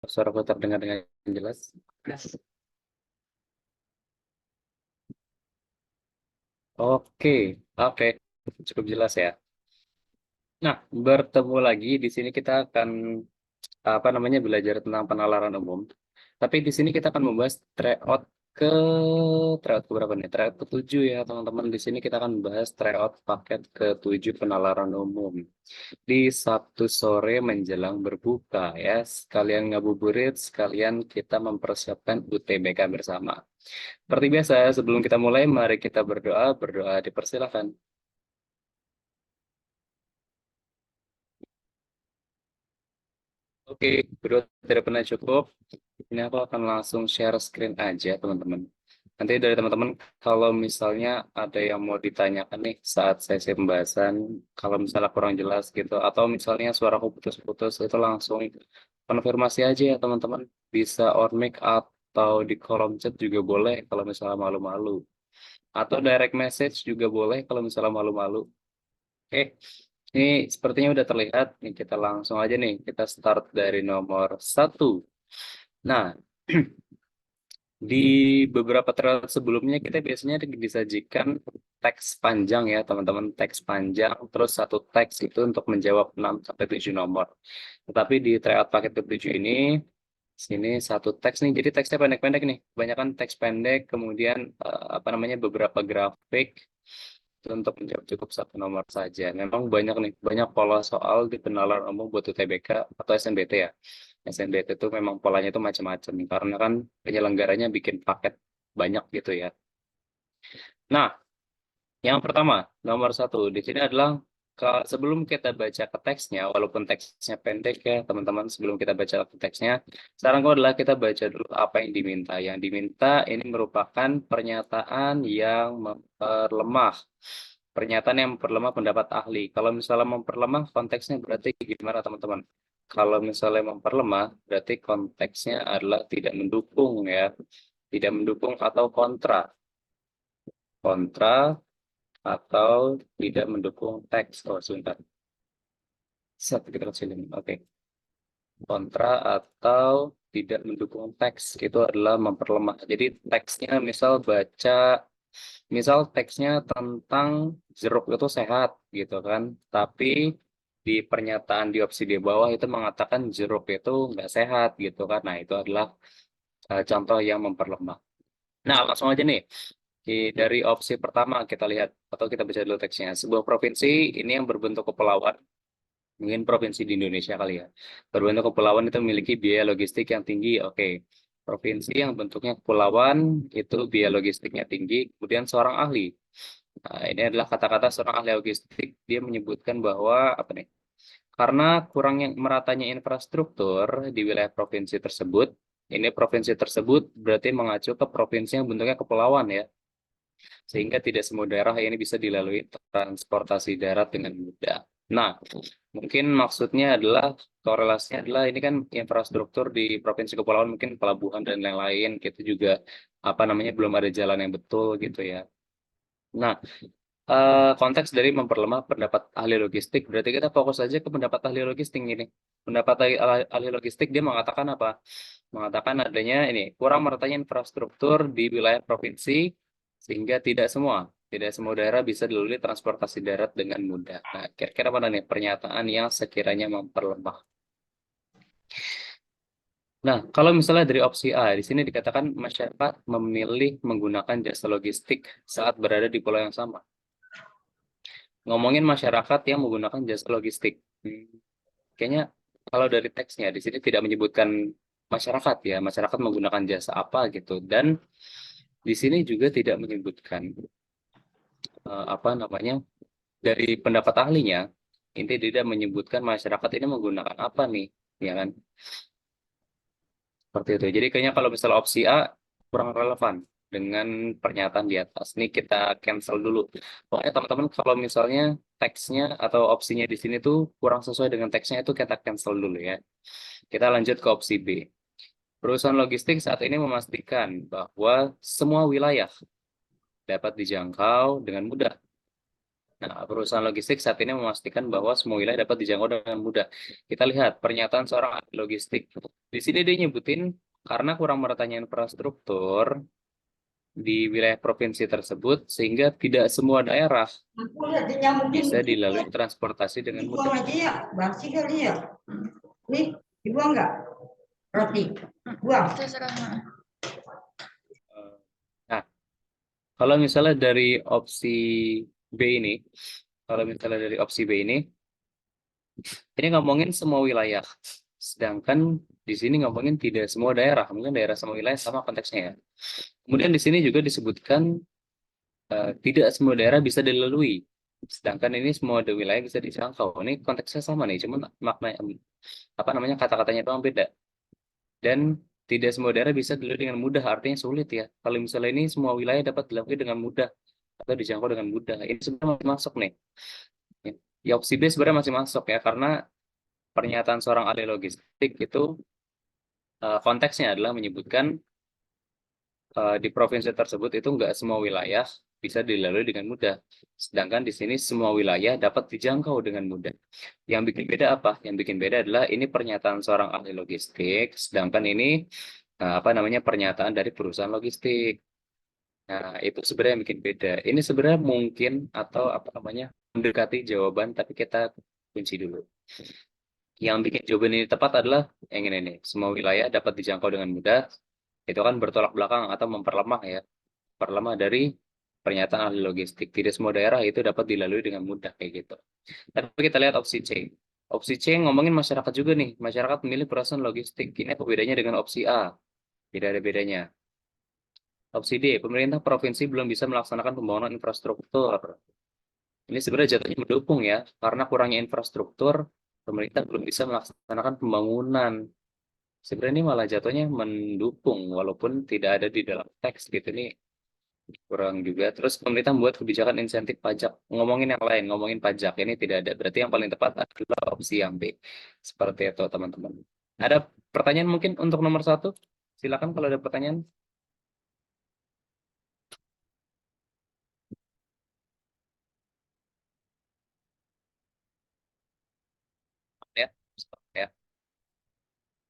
Suaraku terdengar dengan jelas. Oke, oke, cukup jelas ya. Nah, bertemu lagi di sini kita akan apa namanya belajar tentang penalaran umum. Tapi di sini kita akan membahas ke tryout ke berapa nih? Tryout ke-7 ya, teman-teman. Di sini kita akan membahas tryout paket ke-7 penalaran umum. Di Sabtu sore menjelang berbuka ya, sekalian ngabuburit, sekalian kita mempersiapkan UTBK bersama. Seperti biasa, sebelum kita mulai, mari kita berdoa. Berdoa dipersilakan. Oke, berdoa tidak pernah cukup. Ini aku akan langsung share screen aja, teman-teman. Nanti dari teman-teman, kalau misalnya ada yang mau ditanyakan nih saat sesi pembahasan, kalau misalnya kurang jelas gitu, atau misalnya suaraku putus-putus, itu langsung konfirmasi aja ya, teman-teman. Bisa on mic atau di kolom chat juga boleh kalau misalnya malu-malu. Atau direct message juga boleh kalau misalnya malu-malu. Oke, ini sepertinya udah terlihat. Nih kita langsung aja nih, kita start dari nomor satu. Nah, di beberapa trailer sebelumnya kita biasanya disajikan teks panjang ya teman-teman, teks panjang, terus satu teks itu untuk menjawab 6 sampai 7 nomor. Tetapi di tryout paket ke-7 ini, sini satu teks nih, jadi teksnya pendek-pendek nih. Kebanyakan teks pendek, kemudian apa namanya beberapa grafik, itu untuk menjawab cukup satu nomor saja. Memang banyak nih, banyak pola soal di penalaran umum buat UTBK atau SNBT ya. SNBT itu memang polanya itu macam-macam karena kan penyelenggaranya bikin paket banyak gitu ya. Nah, yang pertama, nomor satu di sini adalah sebelum kita baca ke teksnya, walaupun teksnya pendek ya teman-teman, sebelum kita baca ke teksnya, saran gue adalah kita baca dulu apa yang diminta. Yang diminta ini merupakan pernyataan yang memperlemah. Pernyataan yang memperlemah pendapat ahli. Kalau misalnya memperlemah, konteksnya berarti gimana teman-teman? Kalau misalnya memperlemah, berarti konteksnya adalah tidak mendukung ya. Tidak mendukung atau kontra. Kontra atau tidak mendukung teks. Oh, sebentar. Satu kita kecilin. Oke. Kontra atau tidak mendukung teks itu adalah memperlemah. Jadi teksnya misal teksnya tentang jeruk itu sehat gitu kan. Tapi di pernyataan di opsi di bawah itu mengatakan jeruk itu nggak sehat gitu kan. Nah, itu adalah contoh yang memperlemah. Nah, langsung aja nih. Dari opsi pertama kita lihat atau kita baca dulu teksnya. Sebuah provinsi ini yang berbentuk kepulauan, mungkin provinsi di Indonesia kali ya. Berbentuk kepulauan itu memiliki biaya logistik yang tinggi. Oke. Provinsi yang bentuknya kepulauan itu biaya logistiknya tinggi. Kemudian seorang ahli. Nah, ini adalah kata-kata seorang ahli logistik. Dia menyebutkan bahwa apa nih? Karena kurangnya meratanya infrastruktur di wilayah provinsi tersebut, ini provinsi tersebut berarti mengacu ke provinsi yang bentuknya kepulauan ya, sehingga tidak semua daerah ini bisa dilalui transportasi darat dengan mudah. Nah, mungkin maksudnya adalah korelasinya adalah ini kan infrastruktur di provinsi kepulauan mungkin pelabuhan dan lain-lain gitu juga apa namanya belum ada jalan yang betul gitu ya. Nah, konteks dari memperlemah pendapat ahli logistik berarti kita fokus aja ke pendapat ahli logistik ini. Pendapat ahli logistik dia mengatakan apa? Mengatakan adanya ini kurang meratanya infrastruktur di wilayah provinsi sehingga tidak semua daerah bisa dilalui transportasi darat dengan mudah. Nah, kira-kira mana nih pernyataan yang sekiranya memperlemah? Nah, kalau misalnya dari opsi A, di sini dikatakan masyarakat memilih menggunakan jasa logistik saat berada di pulau yang sama. Ngomongin masyarakat yang menggunakan jasa logistik. Kayaknya kalau dari teksnya di sini tidak menyebutkan masyarakat ya, masyarakat menggunakan jasa apa gitu. Dan di sini juga tidak menyebutkan apa namanya dari pendapat ahlinya, ini tidak menyebutkan masyarakat ini menggunakan apa nih, ya kan? Seperti itu. Jadi kayaknya kalau misalnya opsi A kurang relevan dengan pernyataan di atas. Ini kita cancel dulu. Pokoknya teman-teman kalau misalnya teksnya atau opsinya di sini tuh kurang sesuai dengan teksnya itu kita cancel dulu ya. Kita lanjut ke opsi B. Perusahaan logistik saat ini memastikan bahwa semua wilayah dapat dijangkau dengan mudah. Nah, perusahaan logistik saat ini memastikan bahwa semua wilayah dapat dijangkau dengan mudah. Kita lihat pernyataan seorang ahli logistik. Di sini dia nyebutin karena kurang meratanya infrastruktur di wilayah provinsi tersebut, sehingga tidak semua daerah Aku lihat dia nyamukin bisa itu ya. dilalui transportasi dengan Dibuang mudah. aja ya, basi kali ya. Nih, dibuang nggak? Roti, buang. Nah, kalau misalnya dari opsi B ini, kalau misalnya dari opsi B ini ngomongin semua wilayah. Sedangkan di sini ngomongin tidak semua daerah, mungkin daerah semua wilayah sama konteksnya ya. Kemudian di sini juga disebutkan tidak semua daerah bisa dilalui. Sedangkan ini semua wilayah bisa dijangkau. Ini konteksnya sama nih, cuman makna apa namanya kata-katanya doang beda. Dan tidak semua daerah bisa dilalui dengan mudah, artinya sulit ya. Kalau misalnya ini semua wilayah dapat dilalui dengan mudah atau dijangkau dengan mudah, ini sebenarnya masih masuk nih. Ya, opsi B sebenarnya masih masuk ya, karena pernyataan seorang ahli logistik itu konteksnya adalah menyebutkan di provinsi tersebut itu nggak semua wilayah bisa dilalui dengan mudah. Sedangkan di sini semua wilayah dapat dijangkau dengan mudah. Yang bikin beda apa? Yang bikin beda adalah ini pernyataan seorang ahli logistik, sedangkan ini apa namanya pernyataan dari perusahaan logistik. Nah, itu sebenarnya yang bikin beda. Ini sebenarnya mungkin atau apa namanya mendekati jawaban, tapi kita kunci dulu. Yang bikin jawaban ini tepat adalah yang ini nih. Semua wilayah dapat dijangkau dengan mudah. Itu kan bertolak belakang atau memperlemah ya. Perlemah dari pernyataan ahli logistik. Tidak semua daerah itu dapat dilalui dengan mudah kayak gitu. Tapi kita lihat opsi C. Opsi C ngomongin masyarakat juga nih. Masyarakat memilih perusahaan logistik. Ini apa bedanya dengan opsi A? Tidak ada bedanya. Opsi D, pemerintah provinsi belum bisa melaksanakan pembangunan infrastruktur. Ini sebenarnya jatuhnya mendukung ya, karena kurangnya infrastruktur, pemerintah belum bisa melaksanakan pembangunan. Sebenarnya ini malah jatuhnya mendukung, walaupun tidak ada di dalam teks gitu. Ini kurang juga. Terus pemerintah membuat kebijakan insentif pajak. Ngomongin yang lain, ngomongin pajak. Ini tidak ada. Berarti yang paling tepat adalah opsi yang B. Seperti itu, teman-teman. Ada pertanyaan mungkin untuk nomor satu? Silakan kalau ada pertanyaan. Ya, ya.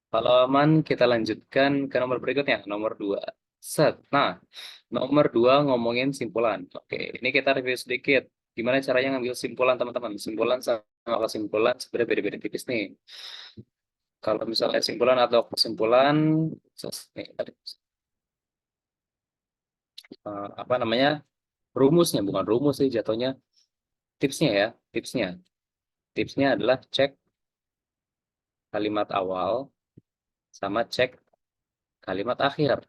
Kalau aman, kita lanjutkan ke nomor berikutnya, nomor 2. Set. Nah, nomor 2 ngomongin simpulan. Oke, ini kita review sedikit. Gimana caranya ngambil simpulan, teman-teman? Simpulan sama kesimpulan sebenarnya beda-beda tipis nih. Kalau misalnya simpulan atau kesimpulan, nih, apa namanya, rumusnya, bukan rumus sih jatuhnya. Tipsnya ya, tipsnya. Tipsnya adalah cek kalimat awal sama cek kalimat akhir.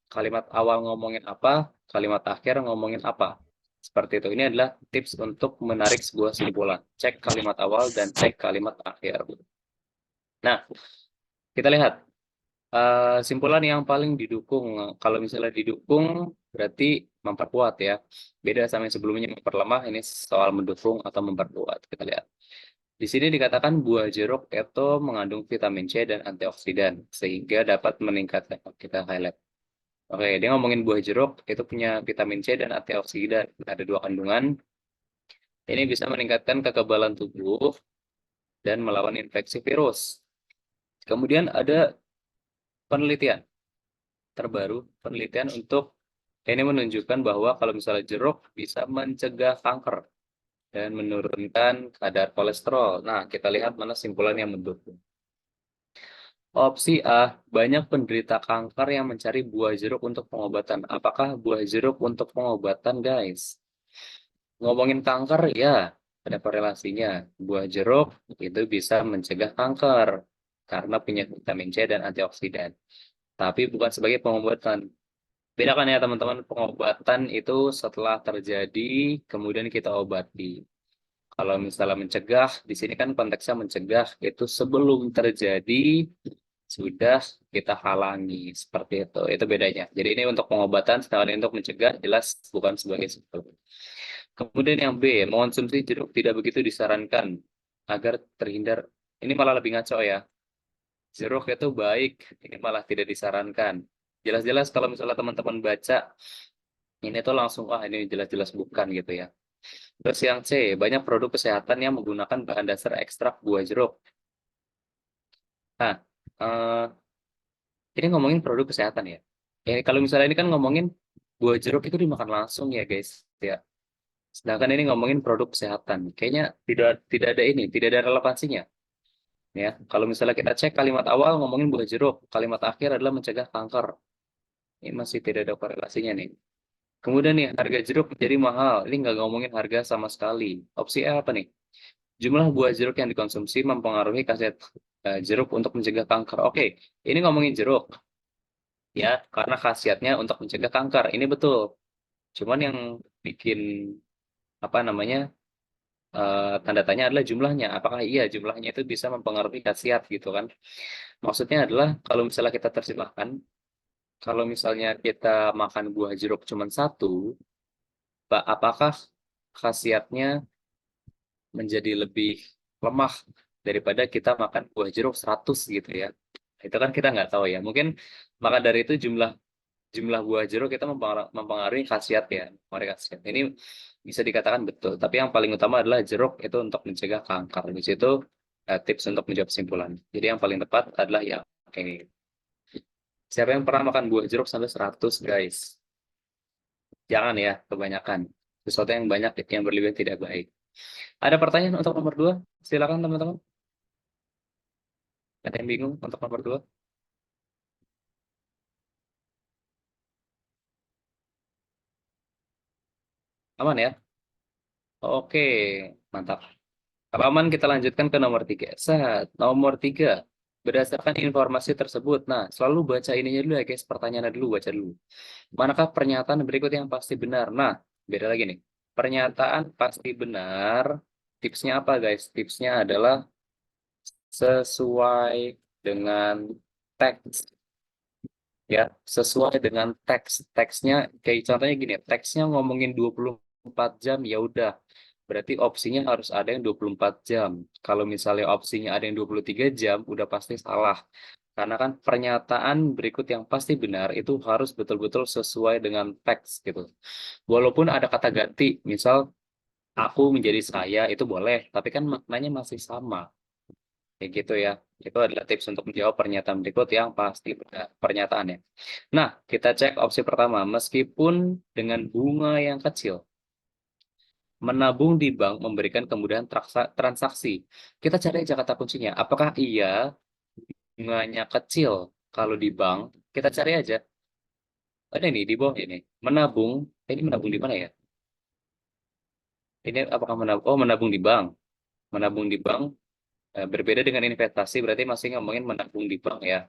Kalimat awal ngomongin apa, kalimat akhir ngomongin apa. Seperti itu. Ini adalah tips untuk menarik sebuah simpulan. Cek kalimat awal dan cek kalimat akhir. Nah, kita lihat simpulan yang paling didukung. Kalau misalnya didukung, berarti memperkuat ya. Beda sama yang sebelumnya memperlemah, ini soal mendukung atau memperkuat. Kita lihat. Di sini dikatakan buah jeruk itu mengandung vitamin C dan antioksidan, sehingga dapat meningkatkan, kita highlight. Oke, dia ngomongin buah jeruk, itu punya vitamin C dan antioksidan. Ada dua kandungan. Ini bisa meningkatkan kekebalan tubuh dan melawan infeksi virus. Kemudian ada penelitian terbaru, penelitian untuk ini menunjukkan bahwa kalau misalnya jeruk bisa mencegah kanker dan menurunkan kadar kolesterol. Nah, kita lihat mana simpulan yang mendukung. Opsi A, banyak penderita kanker yang mencari buah jeruk untuk pengobatan. Apakah buah jeruk untuk pengobatan, guys? Ngomongin kanker, ya, ada korelasinya. Buah jeruk itu bisa mencegah kanker karena punya vitamin C dan antioksidan. Tapi bukan sebagai pengobatan. Bedakan ya teman-teman, pengobatan itu setelah terjadi, kemudian kita obati. Kalau misalnya mencegah, di sini kan konteksnya mencegah itu sebelum terjadi, sudah kita halangi. Seperti itu. Itu bedanya. Jadi ini untuk pengobatan, sedangkan ini untuk mencegah, jelas bukan sebagai sebelum. Kemudian yang B, mengonsumsi jeruk tidak begitu disarankan agar terhindar. Ini malah lebih ngaco ya. Jeruk itu baik, ini malah tidak disarankan. Jelas-jelas kalau misalnya teman-teman baca, ini tuh langsung, wah ini jelas-jelas bukan gitu ya. Terus yang C, banyak produk kesehatan yang menggunakan bahan dasar ekstrak buah jeruk. Nah, eh, ini ngomongin produk kesehatan ya. Kalau misalnya ini kan ngomongin buah jeruk itu dimakan langsung ya guys. Ya. Sedangkan ini ngomongin produk kesehatan. Kayaknya tidak ada ini, tidak ada relevansinya. Ya, kalau misalnya kita cek kalimat awal ngomongin buah jeruk, kalimat akhir adalah mencegah kanker. Ini masih tidak ada korelasinya nih. Kemudian nih, harga jeruk menjadi mahal. Ini nggak ngomongin harga sama sekali. Opsi A apa nih? Jumlah buah jeruk yang dikonsumsi mempengaruhi khasiat jeruk untuk mencegah kanker. Oke, ini ngomongin jeruk ya, karena khasiatnya untuk mencegah kanker. Ini betul. Cuman yang bikin apa namanya tanda tanya adalah jumlahnya. Apakah iya jumlahnya itu bisa mempengaruhi khasiat gitu kan? Maksudnya adalah kalau misalnya kita terjemahkan, kalau misalnya kita makan buah jeruk cuma satu, apakah khasiatnya menjadi lebih lemah daripada kita makan buah jeruk 100 gitu ya. Itu kan kita nggak tahu ya. Mungkin maka dari itu jumlah jumlah buah jeruk kita mempengaruhi khasiat ya, mempengaruhi khasiat. Ini bisa dikatakan betul. Tapi yang paling utama adalah jeruk itu untuk mencegah kanker. Di situ tips untuk menjawab kesimpulan. Jadi yang paling tepat adalah yang ini. Siapa yang pernah makan buah jeruk sampai 100 guys? Jangan ya, kebanyakan. Sesuatu yang banyak yang berlebihan tidak baik. Ada pertanyaan untuk nomor 2? Silakan teman-teman. Ada yang bingung untuk nomor 2? Aman ya? Oke, mantap. Kalau aman kita lanjutkan ke nomor 3. Saat nomor 3. Berdasarkan informasi tersebut. Nah, selalu baca ininya dulu ya guys. Pertanyaannya dulu, baca dulu. Manakah pernyataan berikut yang pasti benar? Nah, beda lagi nih. Pernyataan pasti benar. Tipsnya apa guys? Tipsnya adalah sesuai dengan teks. Ya, sesuai dengan teks. Teksnya, kayak contohnya gini, teksnya ngomongin 24 jam, ya udah. Berarti opsinya harus ada yang 24 jam. Kalau misalnya opsinya ada yang 23 jam, udah pasti salah. Karena kan pernyataan berikut yang pasti benar itu harus betul-betul sesuai dengan teks gitu. Walaupun ada kata ganti, misal aku menjadi saya, itu boleh. Tapi kan maknanya masih sama. Kayak gitu ya. Itu adalah tips untuk menjawab pernyataan berikut yang pasti benar pernyataannya. Nah, kita cek opsi pertama. Meskipun dengan bunga yang kecil, menabung di bank memberikan kemudahan transaksi. Kita cari aja kata kuncinya. Apakah iya bunganya kecil kalau di bank? Kita cari aja. Ada nih di bawah ini. Menabung. Ini menabung di mana ya? Ini apakah menabung? Oh, menabung di bank. Menabung di bank berbeda dengan investasi. Berarti masih ngomongin menabung di bank ya.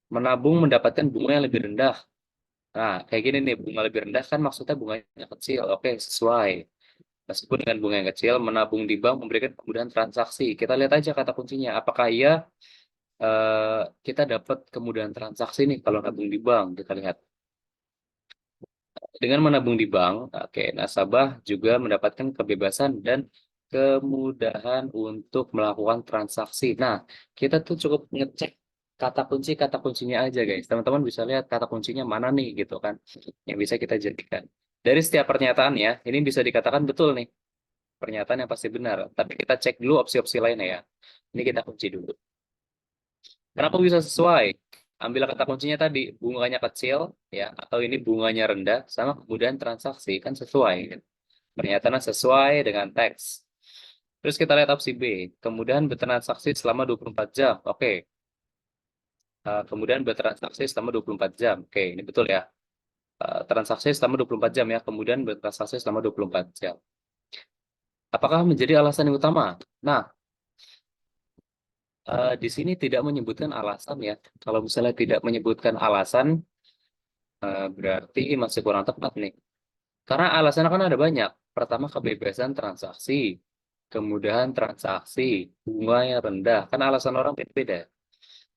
Menabung mendapatkan bunga yang lebih rendah. Nah, kayak gini nih, bunga lebih rendah kan maksudnya bunganya kecil. Oke, sesuai. Meskipun dengan bunga yang kecil, menabung di bank memberikan kemudahan transaksi. Kita lihat aja kata kuncinya. Apakah iya kita dapat kemudahan transaksi nih kalau nabung di bank? Kita lihat. Dengan menabung di bank, oke, nasabah juga mendapatkan kebebasan dan kemudahan untuk melakukan transaksi. Nah, kita tuh cukup ngecek kata kuncinya aja guys. Teman-teman bisa lihat kata kuncinya mana nih gitu kan, yang bisa kita jadikan. Dari setiap pernyataan ya, ini bisa dikatakan betul nih, pernyataan yang pasti benar. Tapi kita cek dulu opsi-opsi lainnya ya. Ini kita kunci dulu. Kenapa bisa sesuai? Ambil kata kuncinya tadi, bunganya kecil, ya, atau ini bunganya rendah, sama kemudahan transaksi, kan sesuai. Kan? Pernyataan sesuai dengan teks. Terus kita lihat opsi B, kemudahan bertransaksi selama 24 jam. Oke, kemudian bertransaksi selama 24 jam. Oke, ini betul ya. Transaksi selama 24 jam ya, kemudian bertransaksi selama 24 jam. Apakah menjadi alasan yang utama? Nah, di sini tidak menyebutkan alasan ya. Kalau misalnya tidak menyebutkan alasan, berarti masih kurang tepat nih. Karena alasannya kan ada banyak. Pertama, kebebasan transaksi, kemudahan transaksi, bunga yang rendah. Kan alasan orang beda-beda.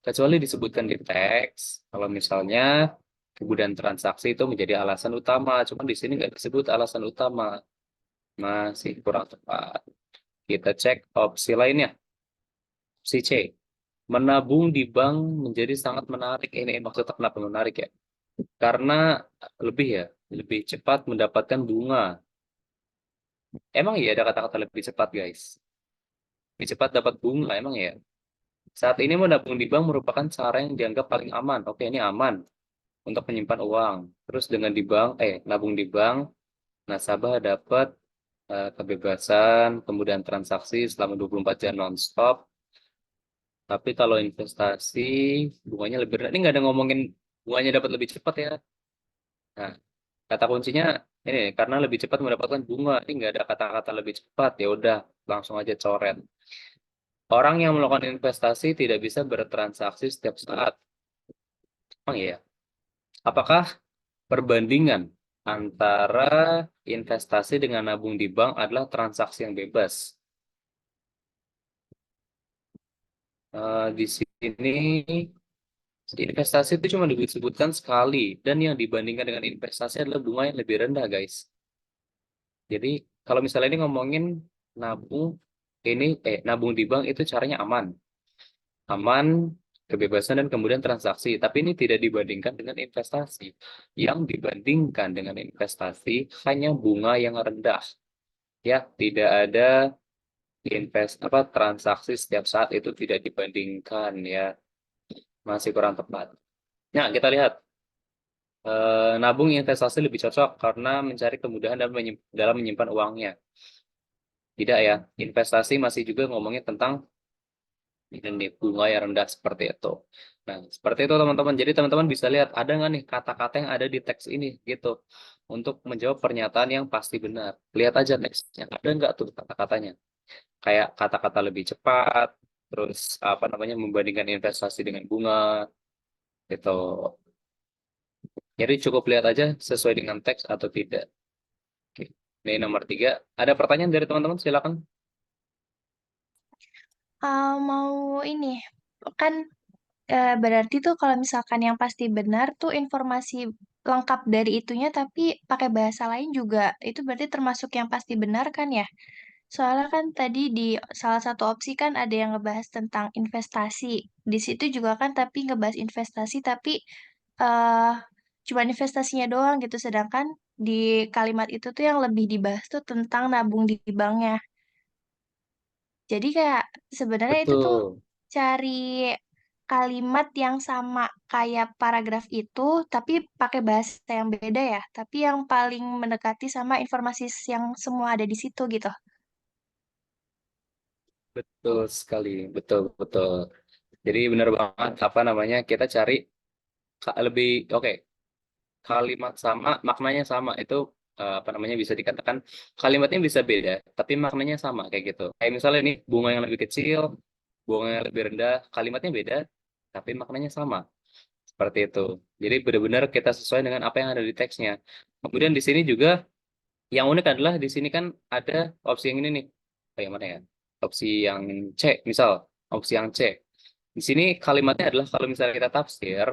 Kecuali disebutkan di teks, kalau misalnya kemudahan transaksi itu menjadi alasan utama. Cuma di sini nggak disebut alasan utama. Masih kurang tepat. Kita cek opsi lainnya. Opsi C. Menabung di bank menjadi sangat menarik. Ini maksudnya kenapa menarik ya? Karena lebih ya, lebih cepat mendapatkan bunga. Emang iya ada kata-kata lebih cepat, guys. Lebih cepat dapat bunga, emang ya. Saat ini menabung di bank merupakan cara yang dianggap paling aman. Oke, ini aman untuk menyimpan uang. Terus dengan di bank, nabung di bank, nasabah dapat kebebasan, kemudian transaksi selama 24 jam non-stop. Tapi kalau investasi, bunganya lebih rendah. Ini nggak ada ngomongin bunganya dapat lebih cepat ya. Nah, kata kuncinya ini, karena lebih cepat mendapatkan bunga. Ini nggak ada kata-kata lebih cepat. Ya udah, langsung aja coret. Orang yang melakukan investasi tidak bisa bertransaksi setiap saat. Emang ya? Apakah perbandingan antara investasi dengan nabung di bank adalah transaksi yang bebas? Di sini investasi itu cuma disebutkan sekali dan yang dibandingkan dengan investasi adalah bunga yang lebih rendah, guys. Jadi kalau misalnya ini ngomongin nabung nabung di bank itu caranya aman, aman, kebebasan dan kemudian transaksi. Tapi ini tidak dibandingkan dengan investasi. Yang dibandingkan dengan investasi hanya bunga yang rendah. Ya, tidak ada transaksi setiap saat itu tidak dibandingkan ya, masih kurang tepat. Nah, kita lihat nabung investasi lebih cocok karena mencari kemudahan dalam menyimpan uangnya. Tidak ya, investasi masih juga ngomongin tentang ini bunga yang rendah seperti itu. Nah, seperti itu teman-teman. Jadi teman-teman bisa lihat ada nggak nih kata-kata yang ada di teks ini gitu untuk menjawab pernyataan yang pasti benar. Lihat aja teksnya, ada nggak tuh kata-katanya? Kayak kata-kata lebih cepat, terus apa namanya membandingkan investasi dengan bunga, gitu. Jadi cukup lihat aja sesuai dengan teks atau tidak. Oke. Ini nomor 3. Ada pertanyaan dari teman-teman? Silakan. Mau ini, kan berarti tuh kalau misalkan yang pasti benar tuh informasi lengkap dari itunya tapi pakai bahasa lain juga itu berarti termasuk yang pasti benar kan ya? Soalnya kan tadi di salah satu opsi kan ada yang ngebahas tentang investasi. Di situ juga kan tapi ngebahas investasi tapi eh cuma investasinya doang gitu. Sedangkan di kalimat itu tuh yang lebih dibahas tuh tentang nabung di banknya. Jadi kayak sebenarnya itu tuh Betul. cari kalimat yang sama kayak paragraf itu, tapi pakai bahasa yang beda ya. Tapi yang paling mendekati sama informasi yang semua ada di situ gitu. Betul sekali. Betul, betul. Jadi benar banget apa namanya kita cari lebih oke, kalimat sama, maknanya sama itu apa namanya bisa dikatakan kalimatnya bisa beda, tapi maknanya sama kayak gitu. Kayak misalnya ini bunga yang lebih kecil, bunga yang lebih rendah, kalimatnya beda, tapi maknanya sama. Seperti itu. Jadi benar-benar kita sesuai dengan apa yang ada di teksnya. Kemudian di sini juga yang unik adalah di sini kan ada opsi yang ini nih. Yang mana ya? Opsi yang C, misal opsi yang C. Di sini kalimatnya adalah kalau misalnya kita tafsir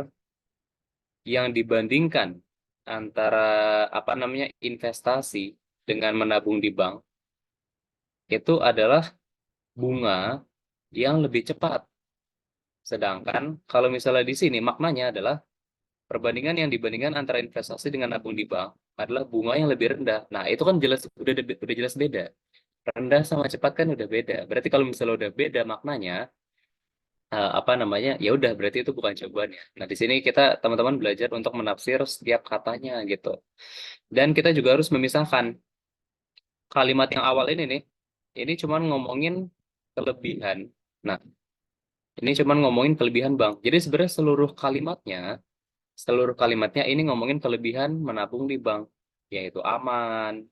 yang dibandingkan antara apa namanya investasi dengan menabung di bank itu adalah bunga yang lebih cepat. Sedangkan kalau misalnya di sini maknanya adalah perbandingan yang dibandingkan antara investasi dengan nabung di bank adalah bunga yang lebih rendah. Nah, itu kan jelas udah jelas beda. Rendah sama cepat kan udah beda. Berarti kalau misalnya udah beda maknanya, apa namanya? Ya udah berarti itu bukan jawabannya. Nah, di sini kita teman-teman belajar untuk menafsir setiap katanya gitu. Dan kita juga harus memisahkan kalimat yang awal ini nih. Ini cuman ngomongin kelebihan. Nah, ini cuman ngomongin kelebihan bank. Jadi sebenarnya seluruh kalimatnya ini ngomongin kelebihan menabung di bank, yaitu aman,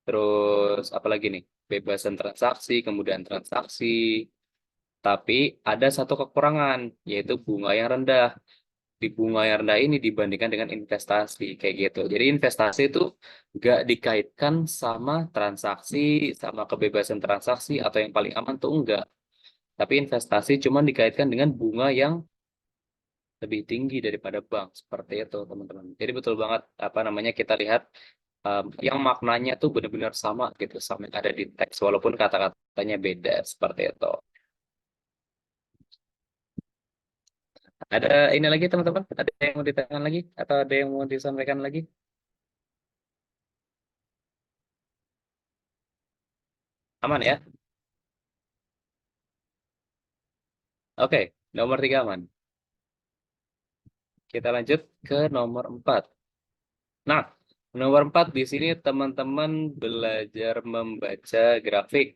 terus apalagi nih, bebasan transaksi, kemudian transaksi. Tapi ada satu kekurangan, yaitu bunga yang rendah. Di bunga yang rendah ini dibandingkan dengan investasi, kayak gitu. Jadi investasi itu nggak dikaitkan sama transaksi, sama kebebasan transaksi, atau yang paling aman tuh enggak. Tapi investasi cuma dikaitkan dengan bunga yang lebih tinggi daripada bank, seperti itu, teman-teman. Jadi betul banget, apa namanya, kita lihat yang maknanya tuh benar-benar sama gitu sama yang ada di teks walaupun kata-katanya beda seperti itu. Ada ini lagi teman-teman? Ada yang mau ditanyakan lagi atau ada yang mau disampaikan lagi? Aman ya? Oke, nomor 3 aman. Kita lanjut ke nomor 4. Nah, nomor 4 di sini teman-teman belajar membaca grafik.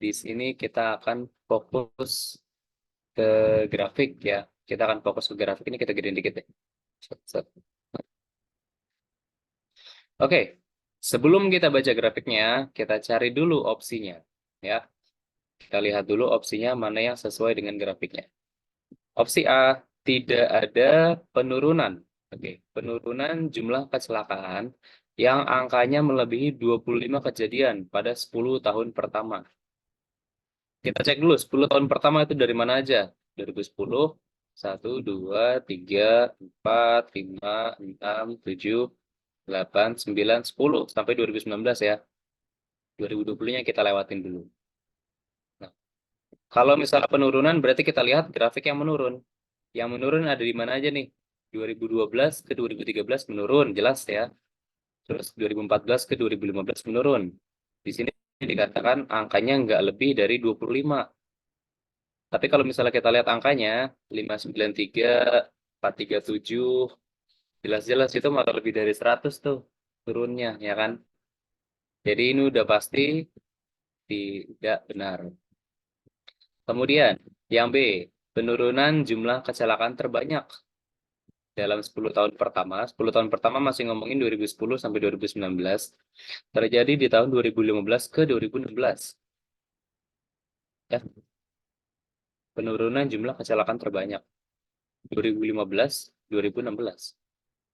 Di sini kita akan fokus ke grafik ya. Kita akan fokus ke grafik, ini kita gedein dikit deh. Set, set. Oke, sebelum kita baca grafiknya, kita cari dulu opsinya ya. Kita lihat dulu opsinya mana yang sesuai dengan grafiknya. Opsi A, tidak ada penurunan. Oke, penurunan jumlah kecelakaan yang angkanya melebihi 25 kejadian pada 10 tahun pertama. Kita cek dulu 10 tahun pertama itu dari mana aja? 2010, 1, 2, 3, 4, 5, 6, 7, 8, 9, 10 sampai 2019 ya. 2020-nya kita lewatin dulu. Nah, kalau misalnya penurunan berarti kita lihat grafik yang menurun. Yang menurun ada di mana aja nih? 2012 ke 2013 menurun, jelas ya. Terus 2014 ke 2015 menurun. Di sini dikatakan angkanya nggak lebih dari 25. Tapi kalau misalnya kita lihat angkanya, 593, 437, jelas-jelas itu malah lebih dari 100 tuh turunnya, ya kan? Jadi ini udah pasti tidak benar. Kemudian, yang B, penurunan jumlah kecelakaan terbanyak dalam 10 tahun pertama. 10 tahun pertama masih ngomongin 2010 sampai 2019. Terjadi di tahun 2015 ke 2016. Ya, penurunan jumlah kecelakaan terbanyak. 2015, 2016.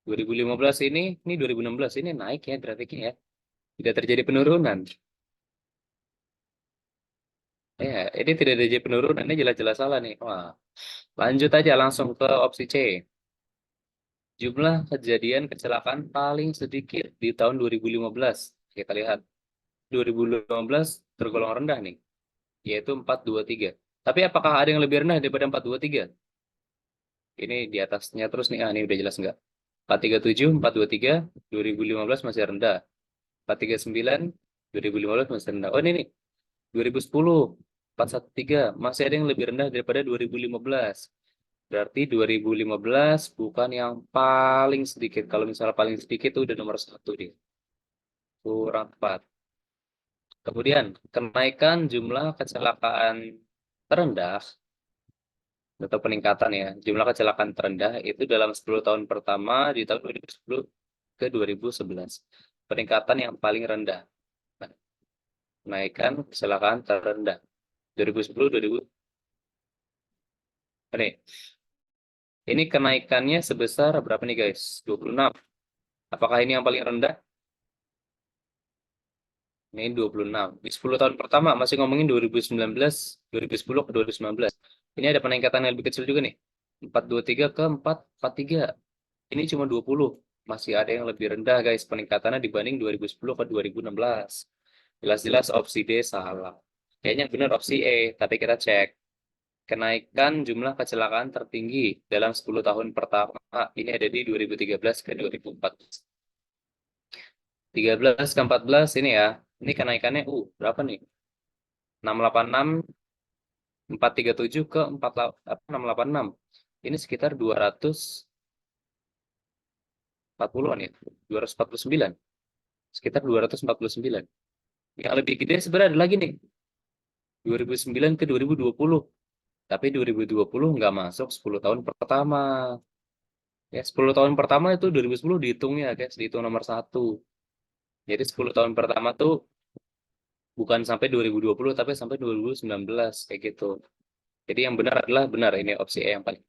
2015 ini 2016 ini naik ya grafiknya ya. Tidak terjadi penurunan. Ya, ini tidak terjadi penurunan, ini jelas-jelas salah nih. Wah, lanjut aja langsung ke opsi C. Jumlah kejadian kecelakaan paling sedikit di tahun 2015. Kita lihat 2015 tergolong rendah nih, yaitu 423. Tapi apakah ada yang lebih rendah daripada 423? Ini di atasnya terus nih. Ah, ini udah jelas enggak? 437, 423, 2015 masih rendah. 439, 2015 masih rendah. Oh, ini nih. 2010, 413, masih ada yang lebih rendah daripada 2015. Berarti 2015 bukan yang paling sedikit. Kalau misalnya paling sedikit itu udah nomor 1 nih. Kurang 4. Kemudian, kenaikan jumlah kecelakaan terendah atau peningkatan ya, jumlah kecelakaan terendah itu dalam 10 tahun pertama di tahun 2010 ke 2011. Peningkatan yang paling rendah. Nah, kenaikan kecelakaan terendah 2010 2000. Ini kenaikannya sebesar berapa nih guys? 26. Apakah ini yang paling rendah? Ini 26. Di 10 tahun pertama masih ngomongin 2019, 2010 ke 2019. Ini ada peningkatan yang lebih kecil juga nih. 423 ke 443. Ini cuma 20. Masih ada yang lebih rendah guys peningkatannya dibanding 2010 ke 2016. Jelas-jelas opsi D salah. Kayaknya benar opsi E, tapi kita cek. Kenaikan jumlah kecelakaan tertinggi dalam 10 tahun pertama ini ada di 2013 ke 2014. 13 ke 14 ini ya. Ini kenaikannya berapa nih? 686, 437 ke 686. Ini sekitar 240-an ya. 249. Sekitar 249. Yang lebih gede sebenarnya ada lagi nih. 2009 ke 2020. Tapi 2020 nggak masuk 10 tahun pertama. Ya, 10 tahun pertama itu 2010 dihitungnya guys, dihitung nomor 1. Jadi 10 tahun pertama tuh bukan sampai 2020 tapi sampai 2019 kayak gitu. Jadi yang benar adalah benar ini opsi E yang paling.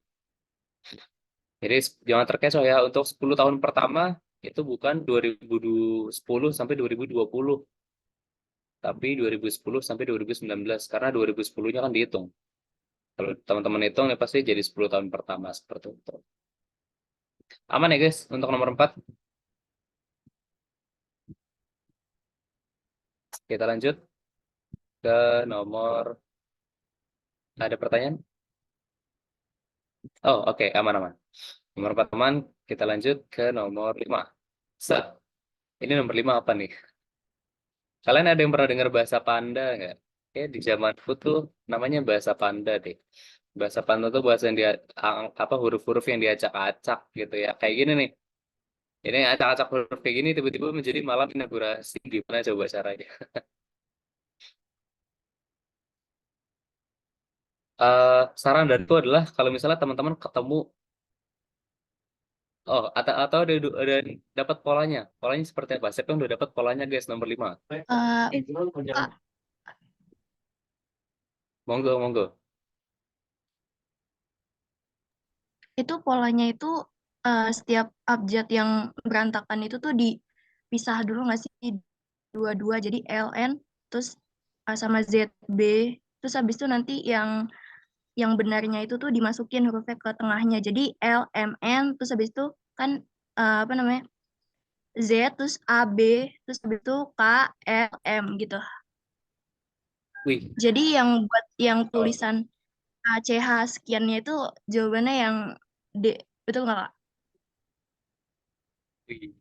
Jadi jangan terkecoh ya, untuk 10 tahun pertama itu bukan 2010 sampai 2020, tapi 2010 sampai 2019 karena 2010-nya kan dihitung. Kalau teman-teman hitung ya pasti jadi 10 tahun pertama seperti itu. Aman ya guys untuk nomor 4. Kita lanjut ke nomor, ada pertanyaan? Oh, oke, aman-aman. Nomor 4 aman, kita lanjut ke nomor 5. Set. Ini nomor 5 apa nih? Kalian ada yang pernah dengar bahasa Panda nggak? Di zamanku tuh namanya bahasa Panda deh. Bahasa Panda tuh bahasa yang dia apa huruf-huruf yang diacak-acak gitu ya. Kayak gini nih. Ini acak-acak huruf kayak gini tiba-tiba menjadi malam inaugurasi. Gimana coba caranya? Saran dariku adalah kalau misalnya teman-teman ketemu, oh atau ada dapat polanya. Polanya seperti apa? Siapa yang udah dapat polanya guys nomor 5? Kak, Monggo, monggo. itu polanya itu setiap abjad yang berantakan itu tuh dipisah dulu nggak sih dua-dua jadi LN terus sama ZB terus habis itu nanti yang benarnya itu tuh dimasukin hurufnya ke tengahnya jadi LMN terus habis itu kan apa namanya Z terus AB terus habis itu KLM gitu Wih, jadi yang buat yang oh, tulisan ACH sekiannya itu jawabannya yang D betul nggak Kak? wih.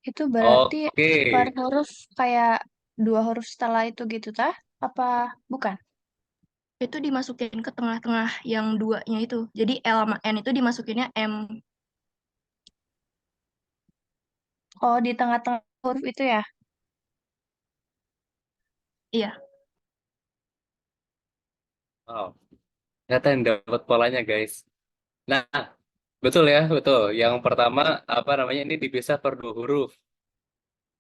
Itu berarti Oke. per huruf kayak dua huruf setelah itu gitu tah? Apa bukan? Itu dimasukin ke tengah-tengah yang duanya itu. Jadi L sama N itu dimasukinnya M. Oh, di tengah-tengah huruf itu ya? Iya. Wow. Ternyata yang dapat polanya guys. Nah, betul ya, betul. Yang pertama apa namanya ini dipisah per dua huruf.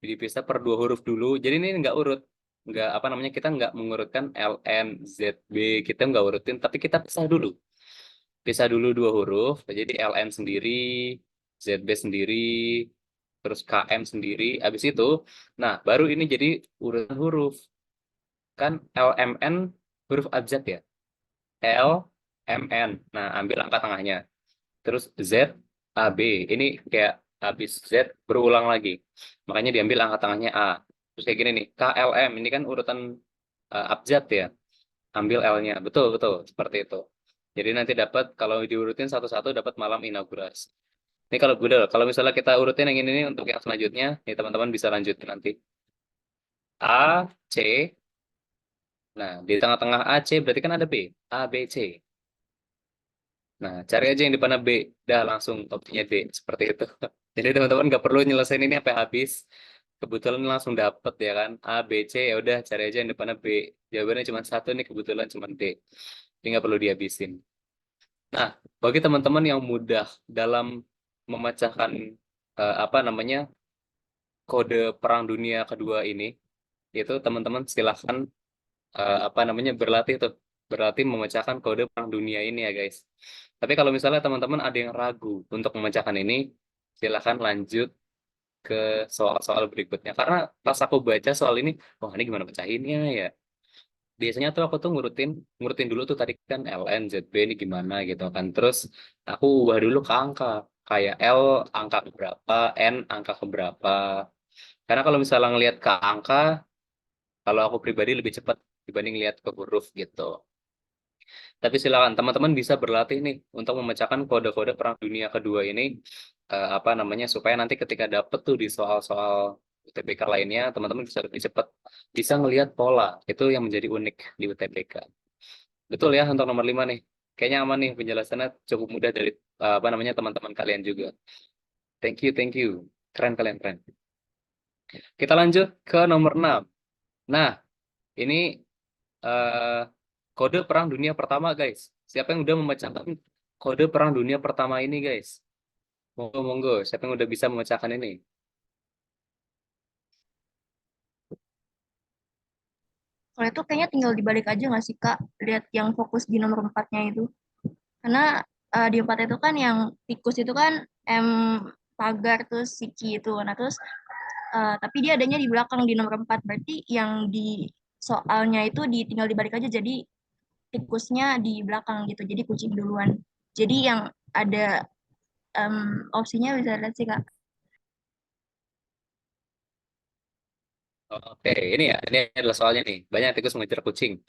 Dipisah per dua huruf dulu. Jadi ini nggak urut, nggak apa namanya kita nggak mengurutkan LN ZB kita nggak urutin, tapi kita pisah dulu. Pisah dulu dua huruf. Jadi LN sendiri, ZB sendiri, terus KM sendiri. Habis itu, nah baru ini jadi urutan huruf. Kan LMN huruf abjad ya. L M N. Nah ambil angka tengahnya. Terus Z, A, B. Ini kayak habis Z berulang lagi. Makanya diambil angka tengahnya A. Terus kayak gini nih, K, L, M. Ini kan urutan abjad ya. Ambil L-nya. Betul, betul. Seperti itu. Jadi nanti dapat, kalau diurutin satu-satu dapat malam inaugurasi. Ini kalau udah, kalau misalnya kita urutin yang ini nih untuk yang selanjutnya, nih teman-teman bisa lanjutin nanti. A, C. Nah, di tengah-tengah A, C berarti kan ada B. A, B, C. Nah, cari aja yang di depannya B. Dah langsung opsinya D. Seperti itu. Jadi teman-teman nggak perlu nyelesain ini sampai habis. Kebetulan langsung dapet ya kan. A, B, C ya udah cari aja yang depannya B. Jawabannya cuma satu nih kebetulan cuma D. Jadi nggak perlu dihabisin. Nah, bagi teman-teman yang mudah dalam memecahkan apa namanya kode Perang Dunia Kedua ini, itu teman-teman silahkan apa namanya berlatih tuh, berlatih memecahkan kode Perang Dunia ini ya guys. Tapi kalau misalnya teman-teman ada yang ragu untuk memecahkan ini, silahkan lanjut ke soal-soal berikutnya. Karena pas aku baca soal ini, wah ini gimana pecahinnya ya? Biasanya tuh aku tuh ngurutin ngurutin dulu tuh tadi kan LN ZB ini gimana gitu kan. Terus aku ubah dulu ke angka. Kayak L angka berapa, N angka berapa. Karena kalau misalnya ngelihat ke angka, kalau aku pribadi lebih cepat dibanding lihat ke huruf gitu. Tapi silakan teman-teman bisa berlatih nih untuk memecahkan kode-kode Perang Dunia Kedua ini apa namanya supaya nanti ketika dapet tuh di soal-soal UTBK lainnya teman-teman bisa lebih cepat bisa ngelihat pola itu yang menjadi unik di UTBK. Betul ya untuk nomor 5 nih. Kayaknya aman nih penjelasannya cukup mudah dari apa namanya teman-teman kalian juga. Thank you, thank you. Keren kalian keren. Kita lanjut ke nomor 6. Nah, ini eh, kode Perang Dunia Pertama, guys. Siapa yang udah memecahkan kode Perang Dunia Pertama ini, guys? Monggo, monggo. Siapa yang udah bisa memecahkan ini? Kalau itu kayaknya tinggal dibalik aja nggak sih Kak? Lihat yang fokus di nomor empatnya itu. Karena di empat itu kan yang tikus itu kan M pagar terus siki itu. Nah terus tapi dia adanya di belakang di nomor 4. Berarti yang di soalnya itu tinggal dibalik aja jadi tikusnya di belakang gitu. Jadi kucing duluan. Jadi yang ada opsinya bisa lihat sih Kak. Oke, ini ya. Ini adalah soalnya nih. Banyak tikus mengejar kucing.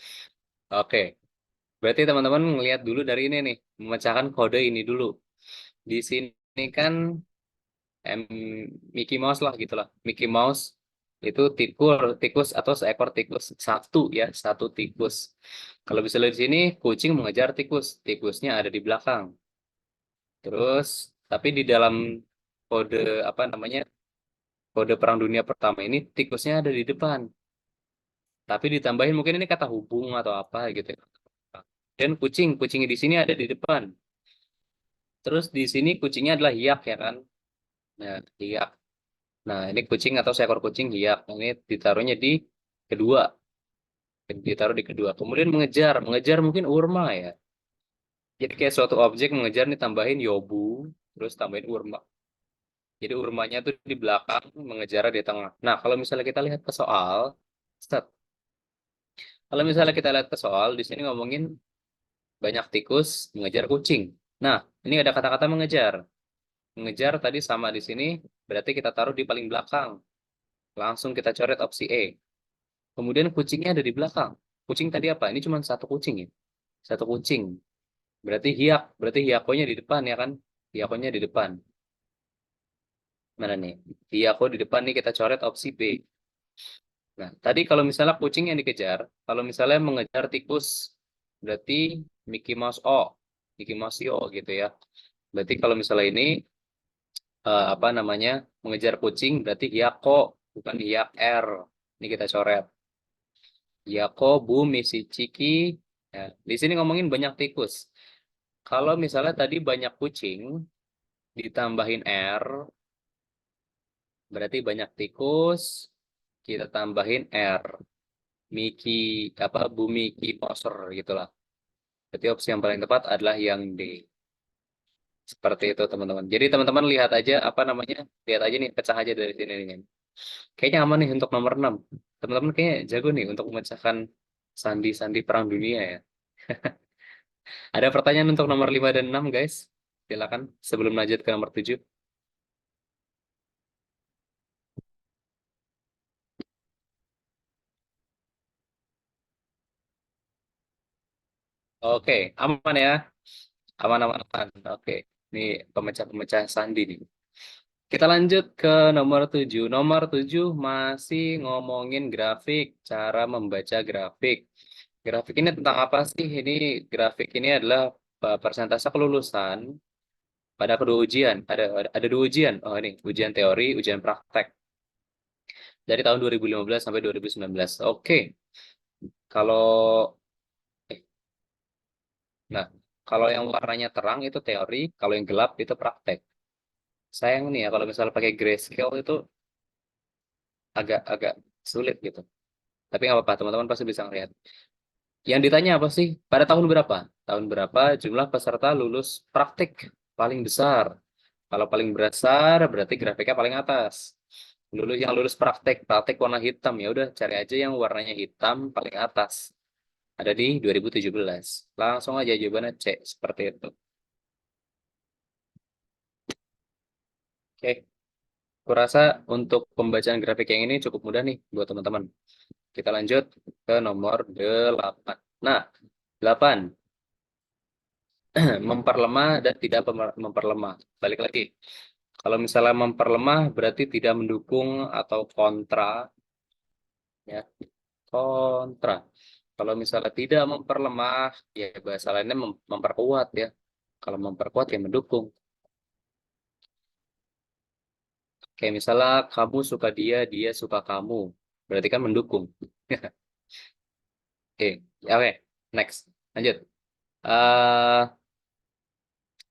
Oke. Berarti teman-teman ngelihat dulu dari ini nih. Memecahkan kode ini dulu. Di sini kan M Mickey Mouse lah gitulah. Mickey Mouse itu tikus atau seekor tikus satu ya, satu tikus. Kalau bisa lihat di sini, kucing mengejar tikus, tikusnya ada di belakang. Terus, tapi di dalam kode apa namanya kode Perang Dunia Pertama ini tikusnya ada di depan. Tapi ditambahin mungkin ini kata hubung atau apa gitu ya. Dan kucingnya di sini ada di depan. Terus di sini kucingnya adalah hiak ya kan. Nah, hiak. Nah, ini kucing atau seekor kucing hiak. Ini ditaruhnya di kedua, ditaruh di kedua. Kemudian mengejar mungkin urma ya. Jadi kayak suatu objek mengejar nih tambahin yobu, terus tambahin urma. Jadi urmanya tuh di belakang, mengejar di tengah. Nah, kalau misalnya kita lihat ke soal, set. Kalau misalnya kita lihat ke soal, di sini ngomongin banyak tikus mengejar kucing. Nah, ini ada kata-kata mengejar. Mengejar tadi sama di sini, berarti kita taruh di paling belakang. Langsung kita coret opsi E. Kemudian kucingnya ada di belakang. Kucing tadi apa? Ini cuma satu kucing ya. Satu kucing. Berarti hiak. Berarti hiakonya di depan ya kan? Hiakonya di depan. Mana nih? Hiyako di depan nih kita coret opsi B. Nah, tadi kalau misalnya kucing yang dikejar, kalau misalnya mengejar tikus, berarti Mickey Mouse O. Mickey Mouse O gitu ya. Berarti kalau misalnya ini apa namanya mengejar kucing berarti Hiyako bukan Hiyak R. Ini kita coret. Hiyako, Bumi, si Ciki. Ya, di sini ngomongin banyak tikus. Kalau misalnya tadi banyak kucing ditambahin R, berarti banyak tikus. Kita tambahin R. Miki apa Bumi Ki Poser gitulah. Berarti opsi yang paling tepat adalah yang D. Seperti itu teman-teman. Jadi teman-teman lihat aja apa namanya, lihat aja nih, pecah aja dari sini nih. Kayaknya aman nih untuk nomor 6. Teman-teman kayaknya jago nih untuk memecahkan sandi-sandi perang dunia ya. Ada pertanyaan untuk nomor 5 dan 6 guys. Silakan sebelum lanjut ke nomor 7. Oke, aman ya. Aman, aman, aman. Oke, ini pemecah-pemecah sandi nih. Kita lanjut ke nomor 7. Nomor 7 masih ngomongin grafik, cara membaca grafik. Grafik ini tentang apa sih? Ini grafik ini adalah persentase kelulusan pada kedua ujian. Ada dua ujian. Oh, ini ujian teori, ujian praktek dari tahun 2015 sampai 2019. Oke. Kalau nah, kalau yang warnanya terang itu teori, kalau yang gelap itu praktek. Sayang nih ya kalau misalnya pakai grayscale itu agak-agak sulit gitu. Tapi nggak apa-apa, teman-teman pasti bisa ngeliat. Yang ditanya apa sih? Pada tahun berapa? Tahun berapa jumlah peserta lulus praktik paling besar? Kalau paling besar berarti grafiknya paling atas. Yang lulus praktek warna hitam ya udah cari aja yang warnanya hitam paling atas. Ada di 2017. Langsung aja jawabannya C seperti itu. Oke, kurasa untuk pembacaan grafik yang ini cukup mudah nih buat teman-teman. Kita lanjut ke nomor 8. Nah, 8 memperlemah dan tidak memperlemah. Balik lagi. Kalau misalnya memperlemah berarti tidak mendukung atau kontra ya. Kontra. Kalau misalnya tidak memperlemah ya bahasa lainnya memperkuat ya. Kalau memperkuat ya mendukung. Kayak misalnya kamu suka dia, dia suka kamu. Berarti kan mendukung. Oke, ya, oke. Next. Lanjut. eh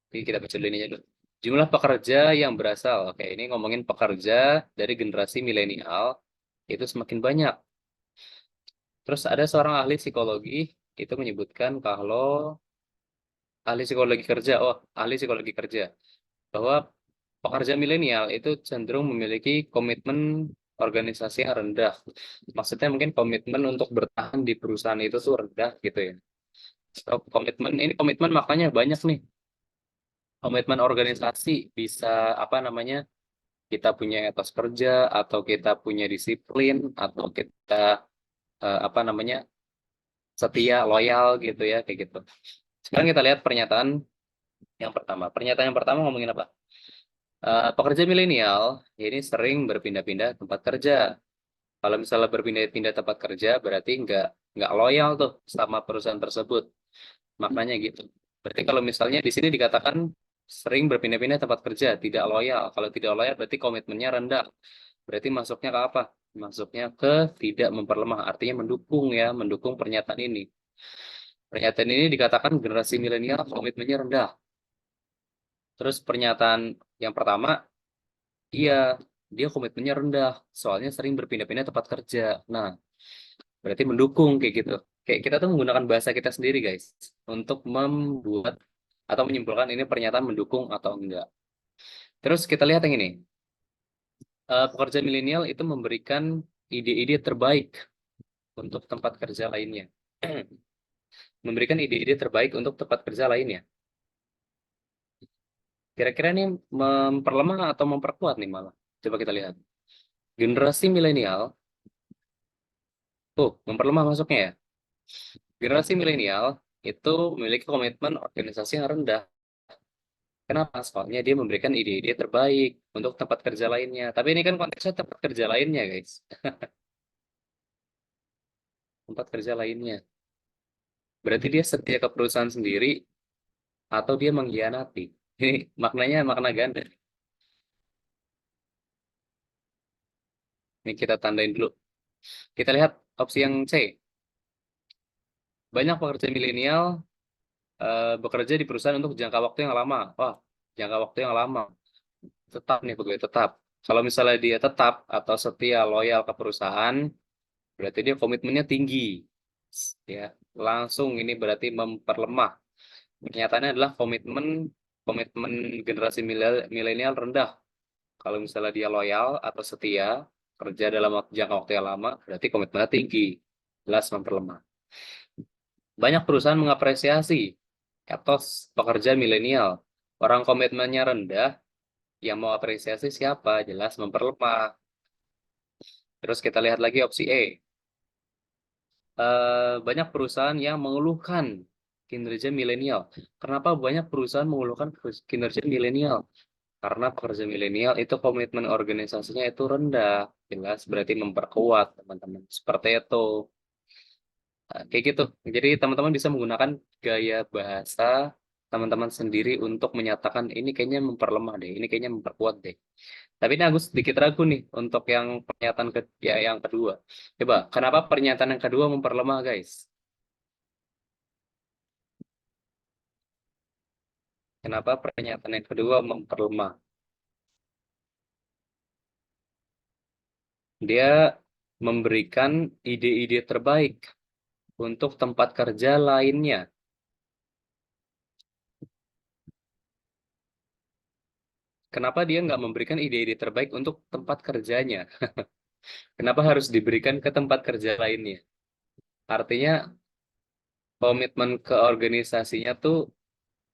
Ini kita baca dulu ini aja dulu. Jumlah pekerja yang berasal. Oke, ini ngomongin pekerja dari generasi milenial itu semakin banyak. Terus ada seorang ahli psikologi itu menyebutkan kalau ahli psikologi kerja bahwa pekerja milenial itu cenderung memiliki komitmen organisasi yang rendah. Maksudnya mungkin komitmen untuk bertahan di perusahaan itu tuh rendah gitu ya. So, komitmen makanya banyak nih. Komitmen organisasi bisa apa namanya? Kita punya etos kerja atau kita punya disiplin atau kita apa namanya? Setia, loyal gitu ya kayak gitu. Sekarang kita lihat pernyataan yang pertama. Pernyataan yang pertama ngomongin apa? Pekerja milenial ini sering berpindah-pindah tempat kerja. Kalau misalnya berpindah-pindah tempat kerja, berarti nggak loyal tuh sama perusahaan tersebut. Maknanya gitu. Berarti kalau misalnya di sini dikatakan sering berpindah-pindah tempat kerja, tidak loyal. Kalau tidak loyal berarti komitmennya rendah. Berarti masuknya ke apa? Masuknya ke tidak memperlemah, artinya mendukung ya, mendukung pernyataan ini. Pernyataan ini dikatakan generasi milenial komitmennya rendah. Terus pernyataan yang pertama, iya, dia komitmennya rendah, soalnya sering berpindah-pindah tempat kerja. Nah, berarti mendukung kayak gitu. Kayak kita tuh menggunakan bahasa kita sendiri, guys, untuk membuat atau menyimpulkan ini pernyataan mendukung atau enggak. Terus kita lihat yang ini. Pekerja milenial itu memberikan ide-ide terbaik untuk tempat kerja lainnya. Memberikan ide-ide terbaik untuk tempat kerja lainnya. Kira-kira ini memperlemah atau memperkuat nih malah. Coba kita lihat. Generasi milenial, memperlemah masuknya ya. Generasi milenial itu memiliki komitmen organisasi yang rendah. Kenapa? Soalnya dia memberikan ide-ide terbaik untuk tempat kerja lainnya. Tapi ini kan konteksnya tempat kerja lainnya, guys. Tempat kerja lainnya. Berarti dia setia ke perusahaan sendiri atau dia mengkhianati. Ini maknanya makna ganda. Ini kita tandain dulu. Kita lihat opsi yang C. Banyak pekerja milenial bekerja di perusahaan untuk jangka waktu yang lama. Wah, jangka waktu yang lama. Tetap nih pegawai tetap. Kalau misalnya dia tetap atau setia loyal ke perusahaan, berarti dia komitmennya tinggi. Ya, langsung ini berarti memperlemah. Pernyataannya adalah komitmen komitmen generasi milenial rendah. Kalau misalnya dia loyal atau setia kerja dalam jangka waktu yang lama, berarti komitmennya tinggi. Jelas memperlemah. Banyak perusahaan mengapresiasi etos pekerja milenial. Orang komitmennya rendah, yang mau apresiasi siapa? Jelas memperlemah. Terus kita lihat lagi opsi E. Banyak perusahaan yang mengeluhkan kinerja milenial. Kenapa banyak perusahaan mengeluhkan kinerja milenial? Karena pekerja milenial itu komitmen organisasinya itu rendah. Jelas berarti memperkuat, teman-teman. Seperti itu. Kayak gitu. Jadi teman-teman bisa menggunakan gaya bahasa teman-teman sendiri untuk menyatakan ini kayaknya memperlemah deh, ini kayaknya memperkuat deh. Tapi ini aku sedikit ragu nih untuk yang pernyataan yang kedua. Coba, kenapa pernyataan yang kedua memperlemah, guys? Kenapa pernyataan yang kedua memperlemah? Dia memberikan ide-ide terbaik untuk tempat kerja lainnya. Kenapa dia nggak memberikan ide-ide terbaik untuk tempat kerjanya? Kenapa harus diberikan ke tempat kerja lainnya? Artinya komitmen ke organisasinya tuh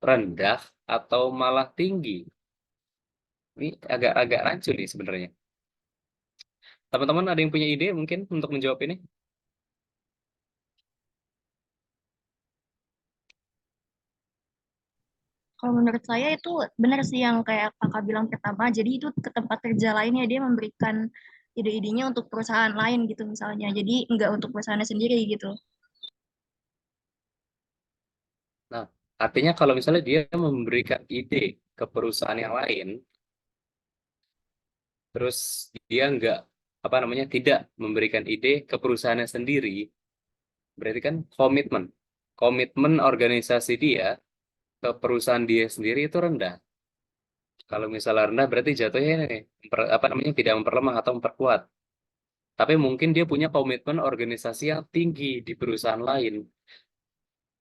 rendah atau malah tinggi? Ini agak-agak rancu nih sebenarnya. Teman-teman ada yang punya ide mungkin untuk menjawab ini? Kalau menurut saya itu benar sih yang kayak kakak bilang pertama. Jadi itu ke tempat kerja lainnya dia memberikan ide-idenya untuk perusahaan lain gitu misalnya. Jadi enggak untuk perusahaannya sendiri gitu. Nah, artinya kalau misalnya dia memberikan ide ke perusahaan yang lain, terus dia nggak tidak memberikan ide ke perusahaannya sendiri, berarti kan komitmen organisasi dia ke perusahaan dia sendiri itu rendah. Kalau misalnya rendah berarti jatuhnya ini tidak memperlemah atau memperkuat. Tapi mungkin dia punya komitmen organisasi yang tinggi di perusahaan lain.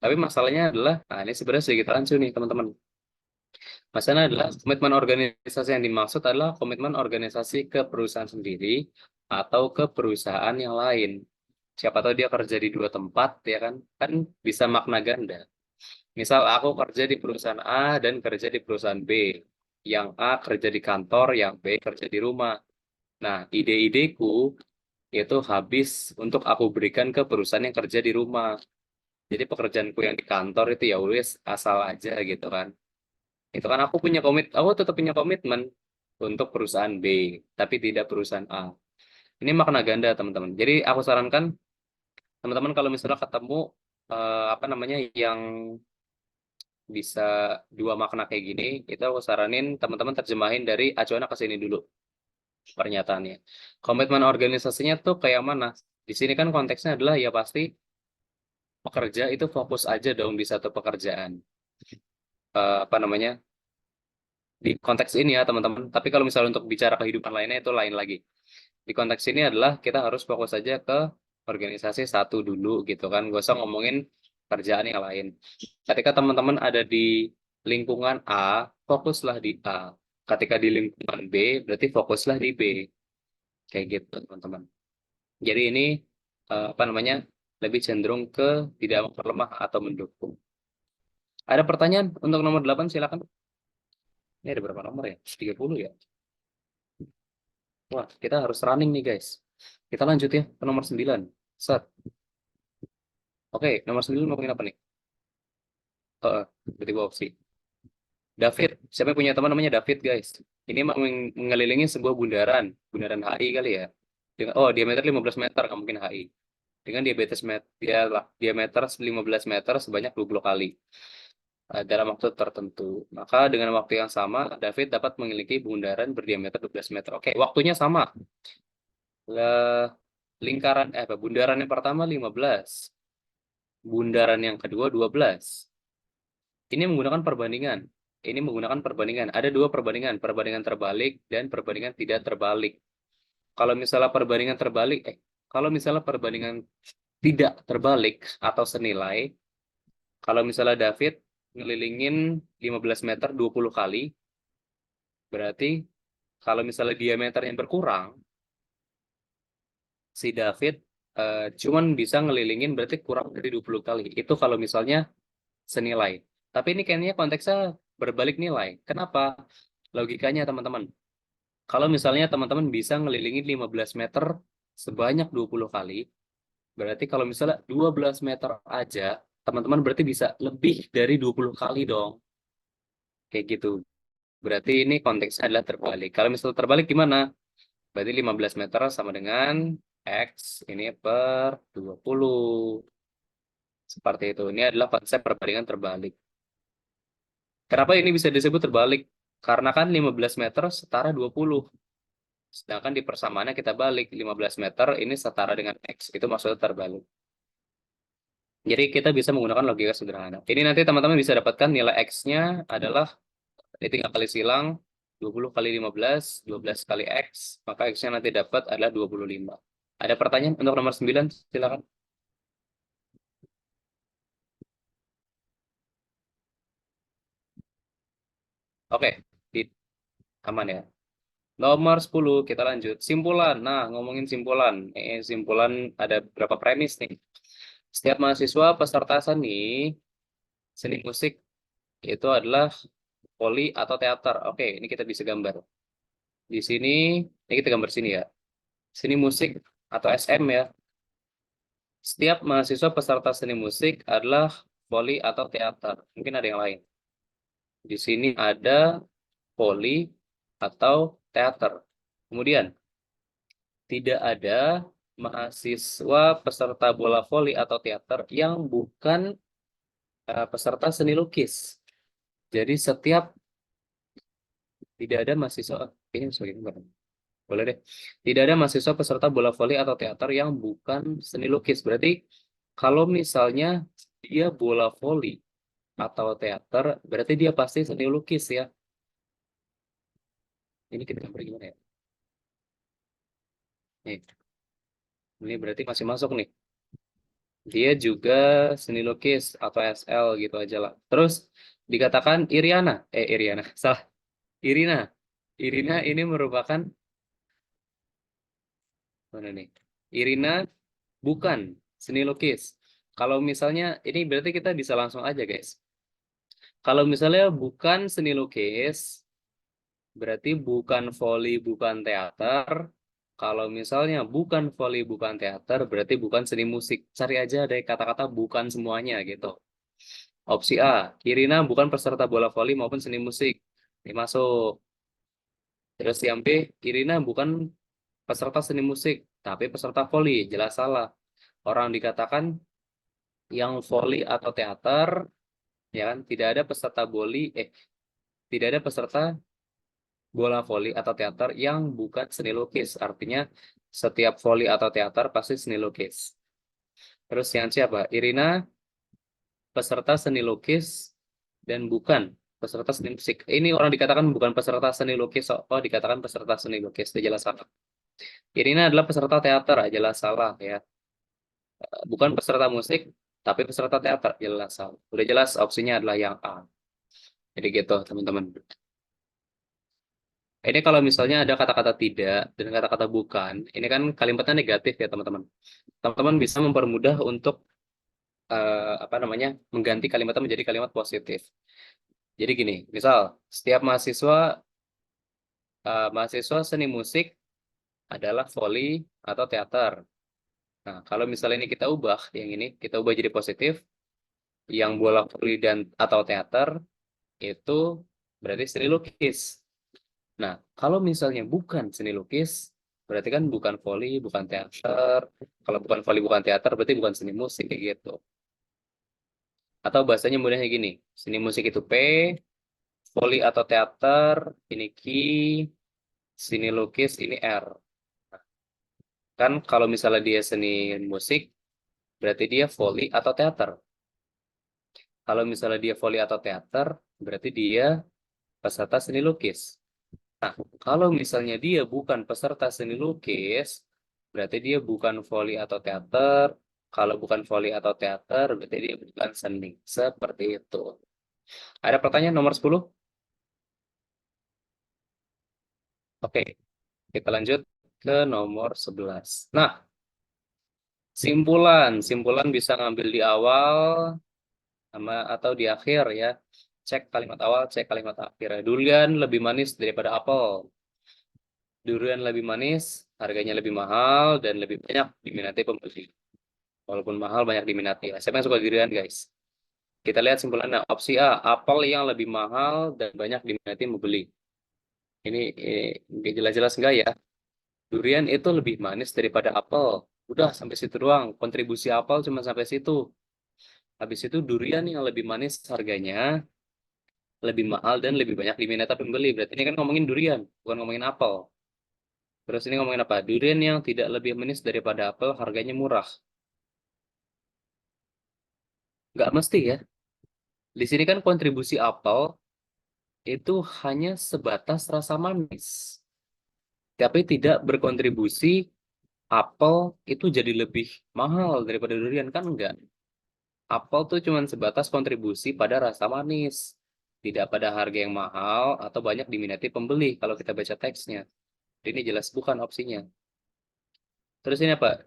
Tapi masalahnya adalah, nah ini sebenarnya sedikit rancu nih teman-teman. Masalahnya adalah komitmen organisasi yang dimaksud adalah komitmen organisasi ke perusahaan sendiri atau ke perusahaan yang lain. Siapa tahu dia kerja di dua tempat, ya kan? Kan bisa makna ganda. Misal aku kerja di perusahaan A dan kerja di perusahaan B. Yang A kerja di kantor, yang B kerja di rumah. Nah, ide-ideku itu habis untuk aku berikan ke perusahaan yang kerja di rumah. Jadi pekerjaanku yang di kantor itu ya wes asal aja gitu kan. Itu kan aku tetap punya komitmen. untuk perusahaan B, tapi tidak perusahaan A. Ini makna ganda, teman-teman. Jadi aku sarankan teman-teman kalau misalnya ketemu apa namanya yang bisa dua makna kayak gini, itu aku saranin teman-teman terjemahin dari acuannya ke sini dulu pernyataannya. Komitmen organisasinya tuh kayak mana? Di sini kan konteksnya adalah ya pasti pekerja itu fokus aja dong di satu pekerjaan. Apa namanya? Di konteks ini ya teman-teman. Tapi kalau misalnya untuk bicara kehidupan lainnya itu lain lagi. Di konteks ini adalah kita harus fokus aja ke organisasi satu dulu gitu kan. Gak usah ngomongin kerjaan yang lain. Ketika teman-teman ada di lingkungan A, fokuslah di A. Ketika di lingkungan B, berarti fokuslah di B. Kayak gitu teman-teman. Jadi ini apa namanya lebih cenderung ke tidak memperlemah atau mendukung. Ada pertanyaan untuk nomor 8 silakan. Ini ada berapa nomor ya? 30 ya? Wah, kita harus running nih guys. Kita lanjut ya ke nomor 9. Set. Oke, nomor 9 mau apa nih? Berarti gua opsi. David, siapa yang punya teman namanya David guys? Ini mengelilingi sebuah bundaran HI kali ya. Oh, diameter 15 meter, nggak mungkin HI. Dengan diameter 15 meter sebanyak 20 kali dalam waktu tertentu. Maka dengan waktu yang sama, David dapat memiliki bundaran berdiameter 12 meter. Oke, waktunya sama. Bundaran yang pertama 15. Bundaran yang kedua 12. Ini menggunakan perbandingan. Ada dua perbandingan terbalik dan perbandingan tidak terbalik. Kalau misalnya perbandingan tidak terbalik atau senilai, kalau misalnya David ngelilingin 15 meter 20 kali, berarti kalau misalnya diameter yang berkurang, si David cuman bisa ngelilingin berarti kurang dari 20 kali. Itu kalau misalnya senilai. Tapi ini kayaknya konteksnya berbalik nilai. Kenapa? Logikanya teman-teman. Kalau misalnya teman-teman bisa ngelilingin 15 meter sebanyak 20 kali, berarti kalau misalnya 12 meter aja, teman-teman berarti bisa lebih dari 20 kali dong. Kayak gitu. Berarti ini konteksnya adalah terbalik. Kalau misalnya terbalik gimana? Berarti 15 meter sama dengan X ini per 20. Seperti itu. Ini adalah konsep perbandingan terbalik. Kenapa ini bisa disebut terbalik? Karena kan 15 meter setara 20. Sedangkan di persamaannya kita balik 15 meter ini setara dengan X. Itu maksudnya terbalik. Jadi kita bisa menggunakan logika sederhana. Ini nanti teman-teman bisa dapatkan nilai X-nya adalah ini tinggal kali silang 20 kali 15, 12 kali X. Maka X-nya nanti dapat adalah 25. Ada pertanyaan untuk nomor 9? Silakan. Oke, aman ya. Nomor 10 kita lanjut. Simpulan. Nah, ngomongin simpulan. Simpulan ada berapa premis nih. Setiap mahasiswa peserta seni musik itu adalah poli atau teater. Oke, ini kita bisa gambar. Di sini, ini kita gambar sini ya. Seni musik atau SM ya. Setiap mahasiswa peserta seni musik adalah poli atau teater. Mungkin ada yang lain. Di sini ada poli atau teater. Kemudian, tidak ada mahasiswa peserta bola voli atau teater yang bukan peserta seni lukis. Jadi tidak ada mahasiswa, ini boleh deh. Tidak ada mahasiswa peserta bola voli atau teater yang bukan seni lukis. Berarti kalau misalnya dia bola voli atau teater, berarti dia pasti seni lukis ya. Ini kita gambar gimana ya? Nih. Ini berarti masih masuk nih. Dia juga seni lukis atau SL gitu aja lah. Terus dikatakan Irina, salah. Irina ini merupakan mana nih? Irina bukan seni lukis. Kalau misalnya ini berarti kita bisa langsung aja guys. Kalau misalnya bukan seni lukis, berarti bukan voli, bukan teater. Kalau misalnya bukan voli, bukan teater, berarti bukan seni musik. Cari aja dari kata-kata bukan semuanya gitu. Opsi A, Irina bukan peserta bola voli maupun seni musik. Ini masuk. Terus yang B, Irina bukan peserta seni musik, tapi peserta voli. Jelas salah. Orang dikatakan yang voli atau teater, ya kan, tidak ada peserta bola voli atau teater yang bukan seni lukis. Artinya setiap voli atau teater pasti seni lukis. Terus yang siapa? Irina peserta seni lukis dan bukan peserta seni musik. Ini orang dikatakan bukan peserta seni lukis, oh dikatakan peserta seni lukis, itu jelas salah. Irina adalah peserta teater, jelas salah ya. Bukan peserta musik, tapi peserta teater, jelas salah. Udah jelas opsinya adalah yang A. Jadi gitu teman-teman. Ini kalau misalnya ada kata-kata tidak dan kata-kata bukan, ini kan kalimatnya negatif ya teman-teman. Teman-teman bisa mempermudah untuk mengganti kalimatnya menjadi kalimat positif. Jadi gini, misal setiap mahasiswa seni musik adalah voli atau teater. Nah, kalau misalnya ini kita ubah, yang ini kita ubah jadi positif, yang bola voli dan atau teater itu berarti seni lukis. Nah, kalau misalnya bukan seni lukis, berarti kan bukan voli, bukan teater. Kalau bukan voli, bukan teater, berarti bukan seni musik kayak gitu. Atau bahasanya mudahnya gini, seni musik itu P, voli atau teater ini Q, seni lukis ini R. Kan kalau misalnya dia seni musik, berarti dia voli atau teater. Kalau misalnya dia voli atau teater, berarti dia peserta seni lukis. Nah, kalau misalnya dia bukan peserta seni lukis, berarti dia bukan voli atau teater. Kalau bukan voli atau teater, berarti dia bukan seni. Seperti itu. Ada pertanyaan nomor 10? Oke, kita lanjut ke nomor 11. Nah, simpulan bisa ngambil di awal atau di akhir ya. Cek kalimat awal, cek kalimat akhir. Durian lebih manis daripada apel. Durian lebih manis, harganya lebih mahal dan lebih banyak diminati pembeli. Walaupun mahal banyak diminati. Siapa yang suka durian, guys? Kita lihat simpulannya. Opsi A, apel yang lebih mahal dan banyak diminati pembeli. Ini jelas-jelas enggak ya? Durian itu lebih manis daripada apel. Udah sampai situ doang. Kontribusi apel cuma sampai situ. Habis itu durian yang lebih manis harganya, lebih mahal dan lebih banyak diminati pembeli. Berarti ini kan ngomongin durian, bukan ngomongin apel. Terus ini ngomongin apa? Durian yang tidak lebih manis daripada apel harganya murah. Nggak mesti ya. Di sini kan kontribusi apel itu hanya sebatas rasa manis. Tapi tidak berkontribusi apel itu jadi lebih mahal daripada durian, kan enggak. Apel tuh cuma sebatas kontribusi pada rasa manis. Tidak pada harga yang mahal atau banyak diminati pembeli kalau kita baca teksnya. Ini jelas bukan opsinya. Terus ini apa?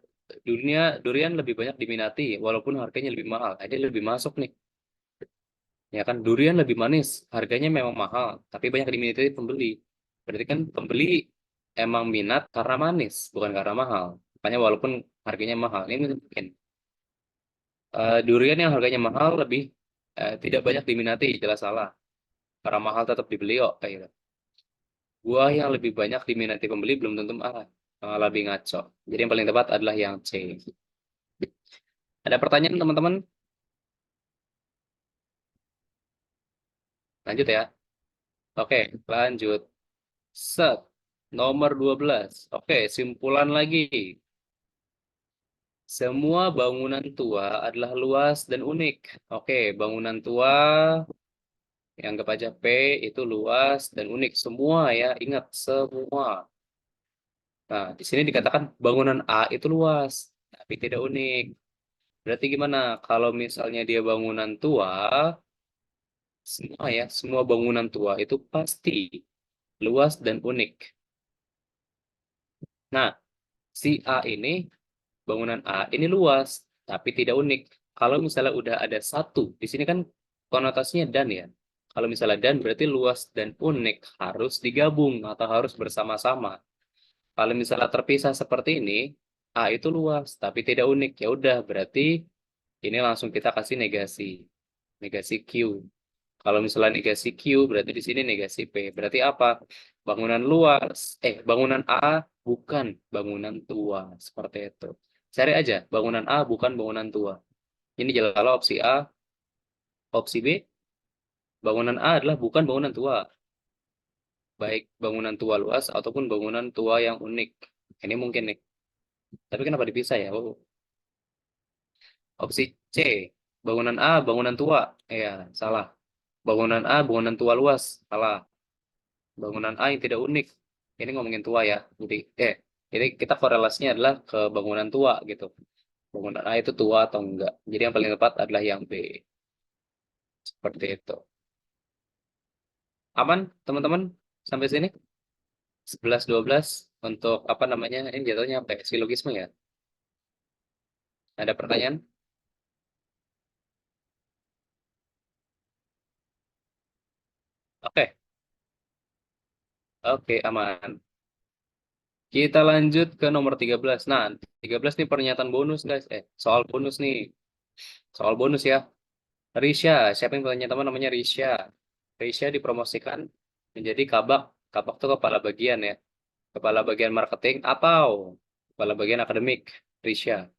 Durian lebih banyak diminati walaupun harganya lebih mahal. Ini lebih masuk nih. Ya kan, durian lebih manis, harganya memang mahal, tapi banyak diminati pembeli. Berarti kan pembeli emang minat karena manis, bukan karena mahal. Makanya walaupun harganya mahal, ini mungkin durian yang harganya mahal tidak banyak diminati, jelas salah. Karena mahal tetap dibeli kok, kayak gitu. Buah yang lebih banyak diminati pembeli belum tentu mahal, lebih ngaco. Jadi yang paling tepat adalah yang C. Ada pertanyaan teman-teman? Lanjut ya. Oke, lanjut. Set. Nomor 12. Oke, simpulan lagi. Semua bangunan tua adalah luas dan unik. Oke, bangunan tua, anggap aja P itu luas dan unik. Semua ya, ingat semua. Nah, di sini dikatakan bangunan A itu luas, tapi tidak unik. Berarti gimana? Kalau misalnya dia bangunan tua, semua bangunan tua itu pasti luas dan unik. Nah, si A ini, bangunan A ini luas, tapi tidak unik. Kalau misalnya udah ada satu, di sini kan konotasinya dan ya. Kalau misalnya dan berarti luas dan unik harus digabung atau harus bersama-sama. Kalau misalnya terpisah seperti ini, A itu luas tapi tidak unik. Ya udah, berarti ini langsung kita kasih negasi. Negasi Q. Kalau misalnya negasi Q, berarti di sini negasi P. Berarti apa? Bangunan luas, bangunan A bukan bangunan tua. Seperti itu. Cari aja, bangunan A bukan bangunan tua. Ini jelas opsi A. Opsi B, bangunan A adalah bukan bangunan tua. Baik bangunan tua luas ataupun bangunan tua yang unik. Ini mungkin nih. Tapi kenapa dipisah ya? Oh. Opsi C, bangunan A, bangunan tua. Ya, salah. Bangunan A, bangunan tua luas. Salah. Bangunan A yang tidak unik. Ini ngomongin tua ya. Jadi kita korelasinya adalah ke bangunan tua gitu. Bangunan A itu tua atau enggak. Jadi yang paling tepat adalah yang B. Seperti itu. Aman, teman-teman? Sampai sini? 11-12 untuk apa namanya? Ini jatuhnya apa ya? Silogisme ya? Ada pertanyaan? Oke. Oke, aman. Kita lanjut ke nomor 13. Nah, 13 nih pernyataan bonus, guys. Soal bonus nih. Soal bonus ya. Risha, siapa yang punya teman namanya Risha? Risha dipromosikan menjadi kabak. Kabak itu kepala bagian ya. Kepala bagian marketing atau kepala bagian akademik. Risha.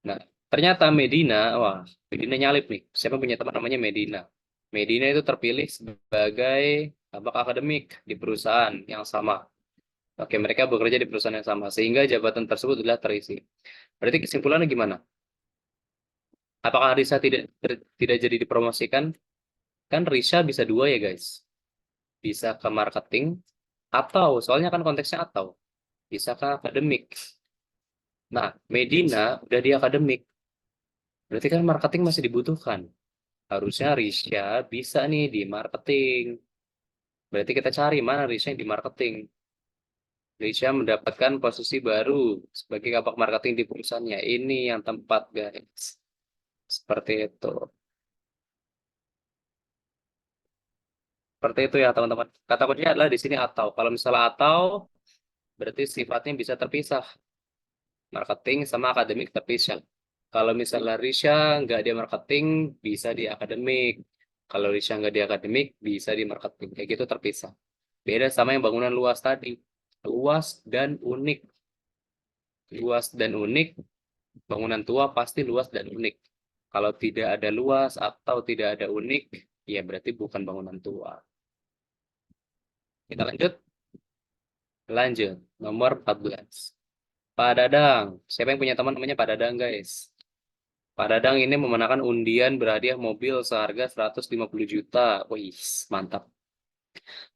Nah, ternyata Medina, wah, Medina nyalip nih. Siapa punya teman namanya Medina? Medina itu terpilih sebagai kabak akademik di perusahaan yang sama. Oke, mereka bekerja di perusahaan yang sama, sehingga jabatan tersebut adalah terisi. Berarti kesimpulannya gimana? Apakah Risa tidak jadi dipromosikan? Kan Risa bisa dua ya, guys. Bisa ke marketing, atau, soalnya kan konteksnya atau, bisa ke akademik. Nah, Medina udah di akademik. Berarti kan marketing masih dibutuhkan. Harusnya Risha bisa nih di marketing. Berarti kita cari mana Risha yang di marketing. Risha mendapatkan posisi baru sebagai kabak marketing di perusahaannya. Ini yang tempat, guys. Seperti itu. Seperti itu ya, teman-teman. Kata kuncinya adalah di sini atau. Kalau misalnya atau, berarti sifatnya bisa terpisah. Marketing sama akademik terpisah. Kalau misalnya Risha nggak di marketing, bisa di akademik. Kalau Risha nggak di akademik, bisa di marketing. Kayak gitu terpisah. Beda sama yang bangunan luas tadi. Luas dan unik. Luas dan unik, bangunan tua pasti luas dan unik. Kalau tidak ada luas atau tidak ada unik, ya berarti bukan bangunan tua. Kita lanjut. Lanjut. Nomor 14. Pak Dadang. Siapa yang punya teman namanya Pak Dadang, guys? Pak Dadang ini memenangkan undian berhadiah mobil seharga 150 juta. Wih, mantap.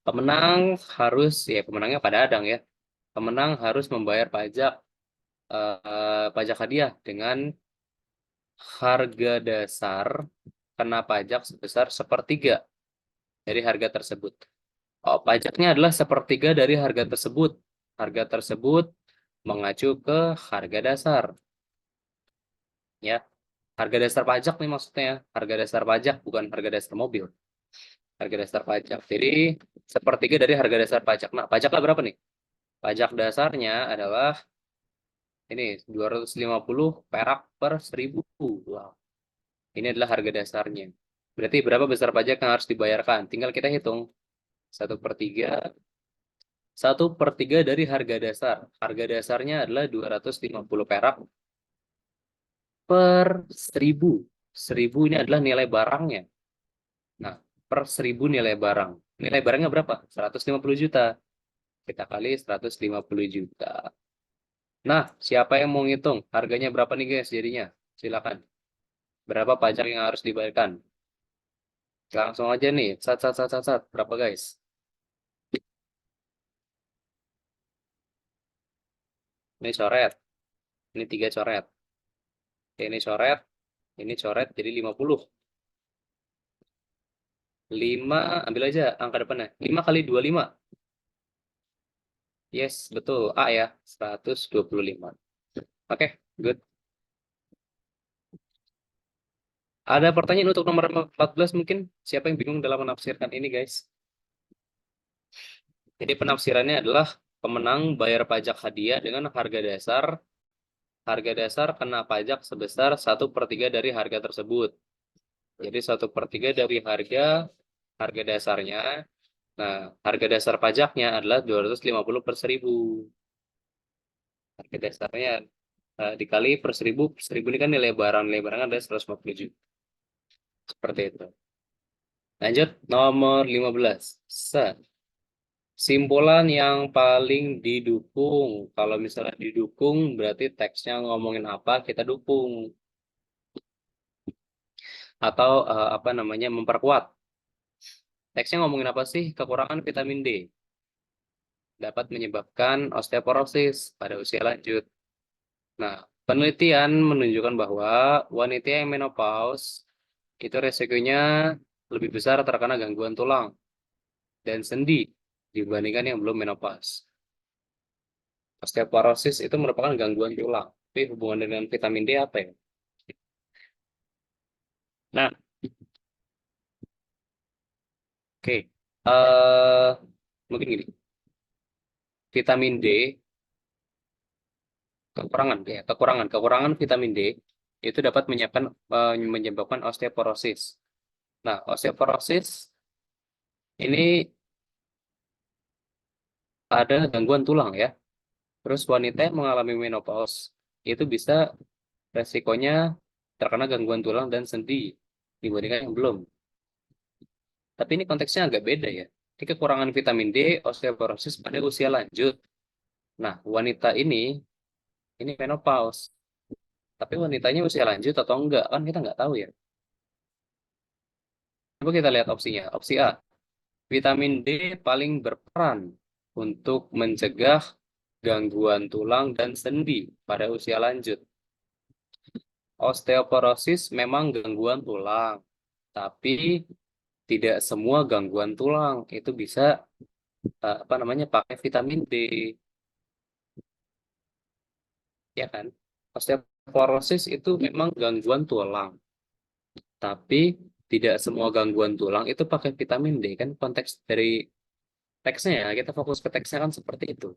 Pemenang harus, ya pemenangnya Pak Dadang ya. Pemenang harus membayar pajak hadiah dengan harga dasar kena pajak sebesar sepertiga dari harga tersebut. Oh, pajaknya adalah sepertiga dari harga tersebut. Harga tersebut mengacu ke harga dasar. Ya, harga dasar pajak nih maksudnya. Harga dasar pajak, bukan harga dasar mobil. Harga dasar pajak. Jadi, sepertiga dari harga dasar pajak. Nah, pajaknya berapa nih? Pajak dasarnya adalah ini 250 perak per 1000. Wow. Ini adalah harga dasarnya. Berarti berapa besar pajak yang harus dibayarkan? Tinggal kita hitung. 1/3 dari harga dasar. Harga dasarnya adalah 250 perak per 1000. 1000 ini adalah nilai barangnya. Nah, per 1000 nilai barang. Nilai barangnya berapa? 150 juta. Kita kali 150 juta. Nah, siapa yang mau ngitung? Harganya berapa nih guys jadinya? Silakan. Berapa pajak yang harus dibayarkan? Langsung aja nih. Sat. Berapa guys? Ini coret. Ini 3 coret. Ini coret. Ini coret jadi 50. 5, ambil aja angka depannya. 5 kali 25. Yes, betul. A ya, 125. Oke, good. Ada pertanyaan untuk nomor 14 mungkin? Siapa yang bingung dalam menafsirkan ini, guys? Jadi penafsirannya adalah pemenang bayar pajak hadiah dengan harga dasar. Harga dasar kena pajak sebesar 1/3 dari harga tersebut. Jadi 1/3 dari harga dasarnya Nah, harga dasar pajaknya adalah 250 per 1000. Harga dasarnya dikali per 1000, 1000 ini kan nilai barang kan ada 150 juta. Seperti itu. Lanjut, nomor 15. Simpulan yang paling didukung. Kalau misalnya didukung, berarti teksnya ngomongin apa, kita dukung. Atau apa namanya, memperkuat. Teksnya ngomongin apa sih? Kekurangan vitamin D dapat menyebabkan osteoporosis pada usia lanjut. Nah, penelitian menunjukkan bahwa wanita yang menopause itu resikonya lebih besar terkena gangguan tulang dan sendi dibandingkan yang belum menopause. Osteoporosis itu merupakan gangguan tulang. Tapi hubungan dengan vitamin D apa ya? Nah, oke. Mungkin gini. Vitamin D, kekurangan vitamin D itu dapat menyebabkan osteoporosis. Nah, osteoporosis ini ada gangguan tulang ya. Terus wanita yang mengalami menopause itu bisa resikonya terkena gangguan tulang dan sendi dibandingkan yang belum. Tapi ini konteksnya agak beda ya. Ini kekurangan vitamin D, osteoporosis pada usia lanjut. Nah, wanita ini menopause. Tapi wanitanya usia lanjut atau enggak, kan kita nggak tahu ya. Coba kita lihat opsinya. Opsi A, vitamin D paling berperan untuk mencegah gangguan tulang dan sendi pada usia lanjut. Osteoporosis memang gangguan tulang, tapi tidak semua gangguan tulang itu bisa apa namanya pakai vitamin D, ya kan? Osteoporosis itu memang gangguan tulang, tapi tidak semua gangguan tulang itu pakai vitamin D kan konteks dari teksnya ya kita fokus ke teksnya kan seperti itu.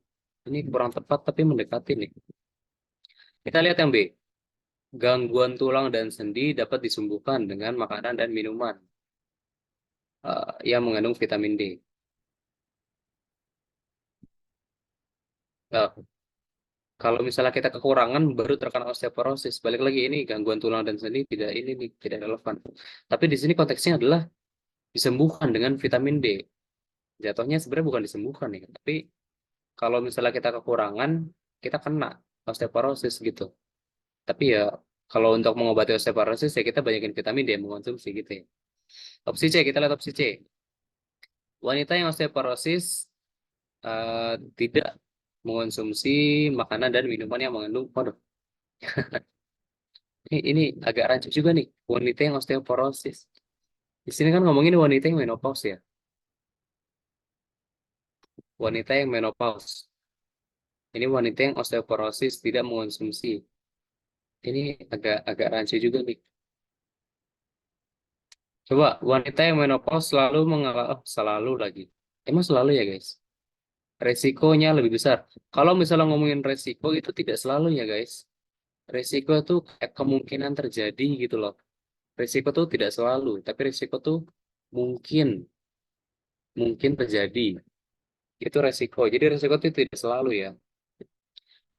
Ini kurang tepat tapi mendekati nih. Kita lihat yang B. Gangguan tulang dan sendi dapat disembuhkan dengan makanan dan minuman yang mengandung vitamin D. Nah, kalau misalnya kita kekurangan baru terkena osteoporosis. Balik lagi ini gangguan tulang dan sendi tidak ini nih, tidak relevan. Tapi di sini konteksnya adalah disembuhkan dengan vitamin D. Jatuhnya sebenarnya bukan disembuhkan nih, tapi kalau misalnya kita kekurangan, kita kena osteoporosis gitu. Tapi ya kalau untuk mengobati osteoporosis ya kita banyakin vitamin D mengonsumsi gitu ya. Opsi C, kita lihat opsi C. Wanita yang osteoporosis tidak mengonsumsi makanan dan minuman yang mengandung, waduh, ini agak rancu juga nih, wanita yang osteoporosis. Di sini kan ngomongin wanita yang menopause ya. Wanita yang menopause. Ini wanita yang osteoporosis tidak mengonsumsi. Ini agak rancu juga nih. Coba wanita yang menopause selalu mengalami, selalu lagi. Emang selalu ya guys? Resikonya lebih besar. Kalau misalnya ngomongin resiko itu tidak selalu ya guys. Resiko itu kayak kemungkinan terjadi gitu loh. Resiko tuh tidak selalu, tapi resiko tuh mungkin mungkin terjadi. Itu resiko. Jadi resiko itu tidak selalu ya.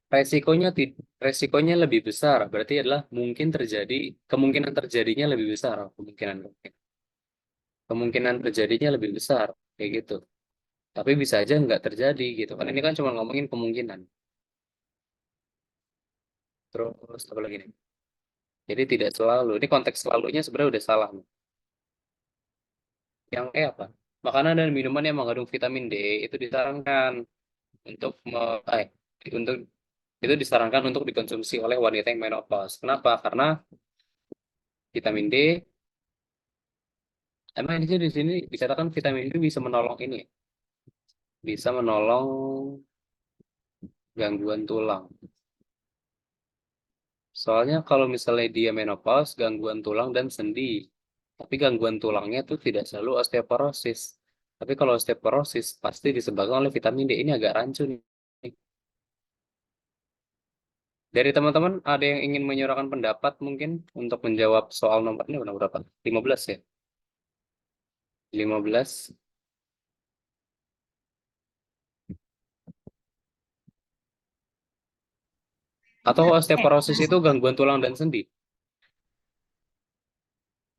Resikonya resikonya lebih besar, berarti adalah mungkin terjadi, kemungkinan terjadinya lebih besar, kemungkinan terjadinya lebih besar kayak gitu. Tapi bisa aja nggak terjadi gitu kan. Ini kan cuma ngomongin kemungkinan. Terus apa lagi nih? Jadi tidak selalu. Ini konteks selalunya sebenarnya udah salah nih. Yang apa? Makanan dan minuman yang mengandung vitamin D itu disarankan untuk untuk itu disarankan untuk dikonsumsi oleh wanita yang menopause. Kenapa? Karena vitamin D, emang di sini dikatakan vitamin D bisa menolong ini, bisa menolong gangguan tulang. Soalnya kalau misalnya dia menopause, gangguan tulang dan sendi. Tapi gangguan tulangnya itu tidak selalu osteoporosis. Tapi kalau osteoporosis pasti disebabkan oleh vitamin D. Ini agak rancu nih. Dari teman-teman ada yang ingin menyuarakan pendapat mungkin untuk menjawab soal nomor ini berapa? 15 ya? 15. Atau Iya. osteoporosis itu gangguan tulang dan sendi?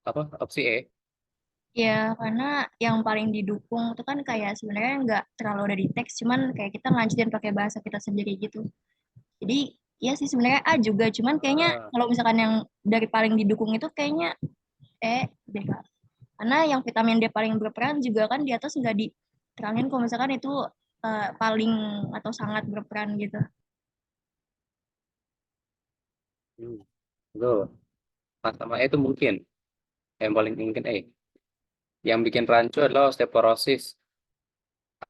Apa? Opsi E. Ya, karena yang paling didukung itu kan kayak sebenarnya nggak terlalu ada di teks, cuman kayak kita ngelanjutin pakai bahasa kita sendiri gitu. Jadi, ya sih sebenarnya A juga, cuman kayaknya Ah, kalau misalkan yang dari paling didukung itu kayaknya D. Karena yang vitamin D paling berperan juga kan di atas nggak diterangin kalau misalkan itu paling atau sangat berperan gitu. hmm, betul. Nah, sama E itu mungkin. Yang paling mungkin E. Yang bikin rancu adalah osteoporosis.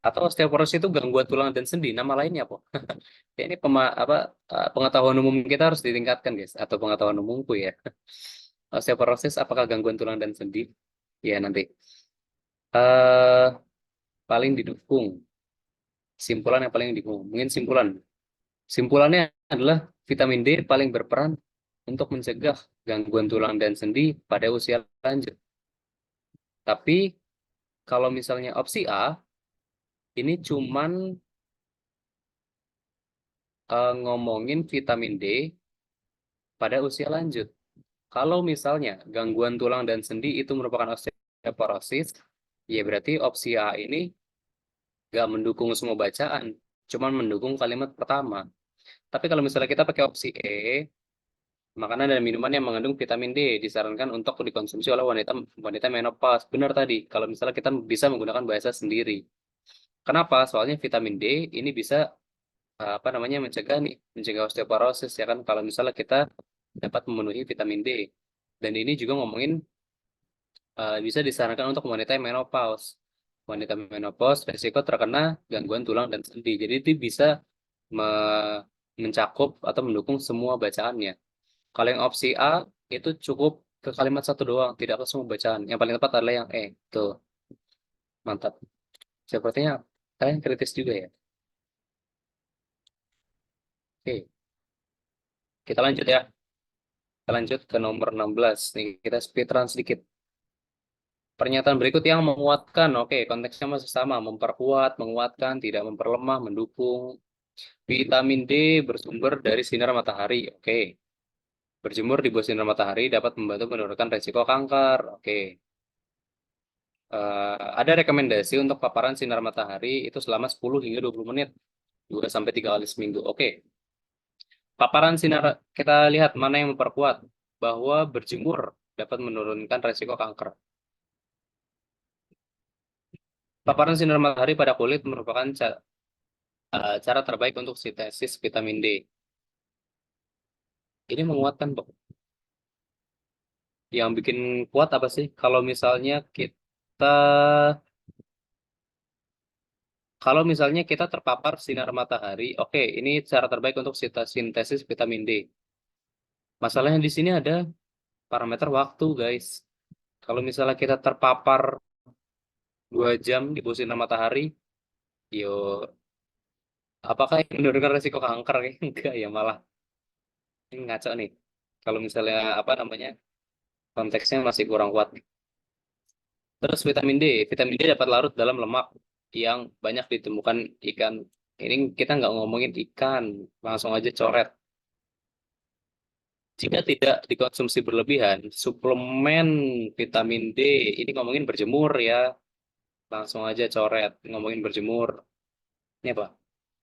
Atau osteoporosis itu gangguan tulang dan sendi. Nama lainnya apa? Ya, ini pengetahuan umum kita harus ditingkatkan, guys. Atau pengetahuan umumku ya. Osteoporosis apakah gangguan tulang dan sendi? Ya, nanti. eh Paling didukung. Simpulan yang paling didukung. Mungkin simpulan. Simpulannya adalah vitamin D paling berperan untuk mencegah gangguan tulang dan sendi pada usia lanjut. Tapi kalau misalnya opsi A, ini cuman ngomongin vitamin D pada usia lanjut. Kalau misalnya gangguan tulang dan sendi itu merupakan osteoporosis, ya berarti opsi A ini nggak mendukung semua bacaan, cuman mendukung kalimat pertama. Tapi kalau misalnya kita pakai opsi E, makanan dan minuman yang mengandung vitamin D disarankan untuk dikonsumsi oleh wanita wanita menopause. Benar tadi, kalau misalnya kita bisa menggunakan bahasa sendiri. Kenapa? Soalnya vitamin D ini bisa apa namanya mencegah osteoporosis ya kan kalau misalnya kita dapat memenuhi vitamin D. Dan ini juga ngomongin bisa disarankan untuk wanita yang menopause. Wanita menopause resiko terkena gangguan tulang dan sendi. Jadi itu bisa mencakup atau mendukung semua bacaannya. Kalau yang opsi A itu cukup ke kalimat satu doang, tidak ke semua bacaan. Yang paling tepat adalah yang E. Tuh, mantap. Sepertinya kalian kritis juga ya. Oke, kita lanjut ya. Kita lanjut ke nomor 16. Nih, kita speed run sedikit. Pernyataan berikut yang menguatkan. Oke, konteksnya masih sama. Memperkuat, menguatkan, tidak memperlemah, mendukung. Vitamin D bersumber dari sinar matahari. Oke. Berjemur di bawah sinar matahari dapat membantu menurunkan resiko kanker. Oke. Ada rekomendasi untuk paparan sinar matahari itu selama 10 hingga 20 menit. 2 sampai 3 kali seminggu. Oke. Paparan sinar kita lihat mana yang memperkuat bahwa berjemur dapat menurunkan resiko kanker. Paparan sinar matahari pada kulit merupakan cara terbaik untuk sintesis vitamin D. Ini menguatkan, Bok. Yang bikin kuat apa sih? Kalau misalnya kita terpapar sinar matahari, oke, ini cara terbaik untuk sintesis vitamin D. Masalahnya di sini ada parameter waktu, guys. Kalau misalnya kita terpapar 2 jam di bawah sinar matahari, yo, apakah ini menurunkan resiko kanker? Enggak ya, malah ini ngaco nih. Kalau misalnya apa namanya konteksnya masih kurang kuat. Terus vitamin D dapat larut dalam lemak yang banyak ditemukan ikan. Ini kita nggak ngomongin ikan, langsung aja coret. Jika tidak dikonsumsi berlebihan, suplemen vitamin D, ini ngomongin berjemur ya, langsung aja coret, ngomongin berjemur. Ini apa?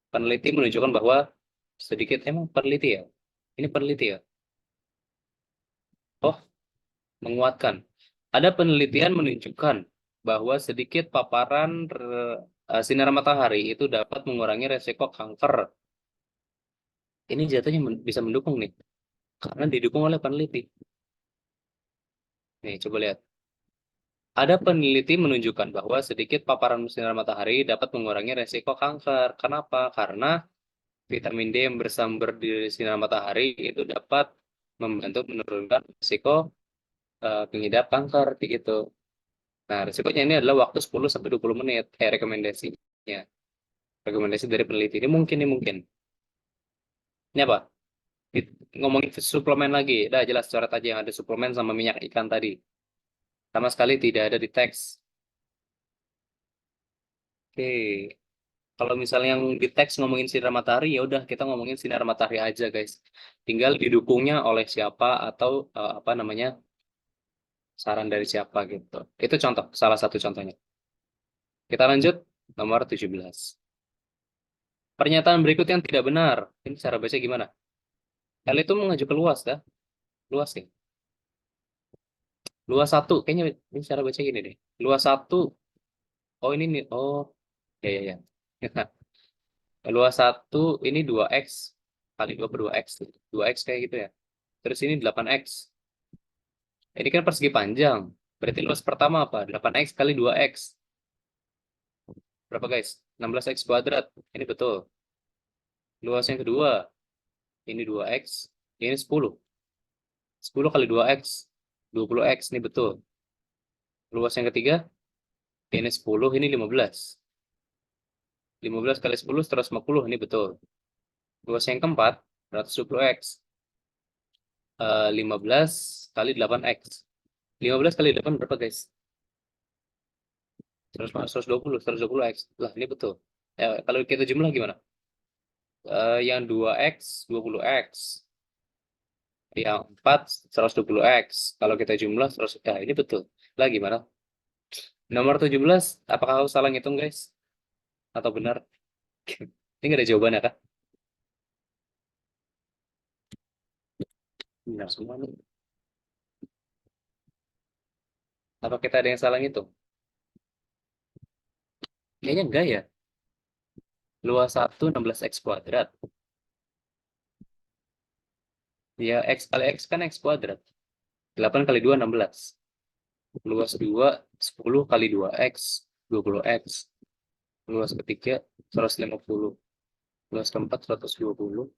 Peneliti menunjukkan bahwa sedikit, emang peneliti ya? Ini peneliti ya? Oh, menguatkan. Ada penelitian menunjukkan bahwa sedikit paparan sinar matahari itu dapat mengurangi resiko kanker. Ini jatuhnya bisa mendukung nih, karena didukung oleh peneliti. Nih, coba lihat. Ada peneliti menunjukkan bahwa sedikit paparan sinar matahari dapat mengurangi resiko kanker. Kenapa? Karena vitamin D yang bersumber di sinar matahari itu dapat membantu menurunkan resiko pengidap kanker gitu. Nah, resikonya ini adalah waktu 10 sampai 20 menit rekomendasinya. Rekomendasi dari peneliti ini mungkin. Ini apa? Ngomongin suplemen lagi. Udah jelas coret aja yang ada suplemen sama minyak ikan tadi. Sama sekali tidak ada di teks. Oke. Kalau misalnya yang di teks ngomongin sinar matahari, ya udah kita ngomongin sinar matahari aja, guys. Tinggal didukungnya oleh siapa atau apa namanya saran dari siapa gitu. Itu contoh, salah satu contohnya. Kita lanjut nomor 17. Pernyataan berikut yang tidak benar. Ini cara baca gimana? L itu mengacu ke luas, dah. Luas ya. Luas satu, kayaknya ini cara baca gini deh. Luas satu. Oh ini nih. Oh, ya ya ya. Luas satu ini 2x kali 2 per 2x. 2x kayak gitu ya. Terus ini 8x. Ini kan persegi panjang. Berarti luas pertama apa? 8x kali 2x. Berapa guys? 16x kuadrat. Ini betul. Luas yang kedua. Ini 2x. Ini 10. 10 kali 2x. 20x. Ini betul. Luas yang ketiga. Ini 10. Ini 15. 15 kali 10 150. Ini betul. Luas yang keempat. 120x. 15 kali 8x. 15 kali 8 berapa guys? 120x. Lah ini betul. Kalau kita jumlah gimana? Yang 2x 20x. Yang 4 120x. Kalau kita jumlah 100, ya ini betul. Lah gimana? Nomor 17, apakah aku salah ngitung guys? Atau benar? Ini nggak ada jawabannya kah? Benar semua nih. Apa kita ada yang salah ngitung? Kayaknya enggak ya. Luas 1 16x kuadrat. Ya x kali x kan x kuadrat. 8 kali 2 16. Luas 2 10 kali 2x 20x. Luas ketiga 150. Luas keempat 120.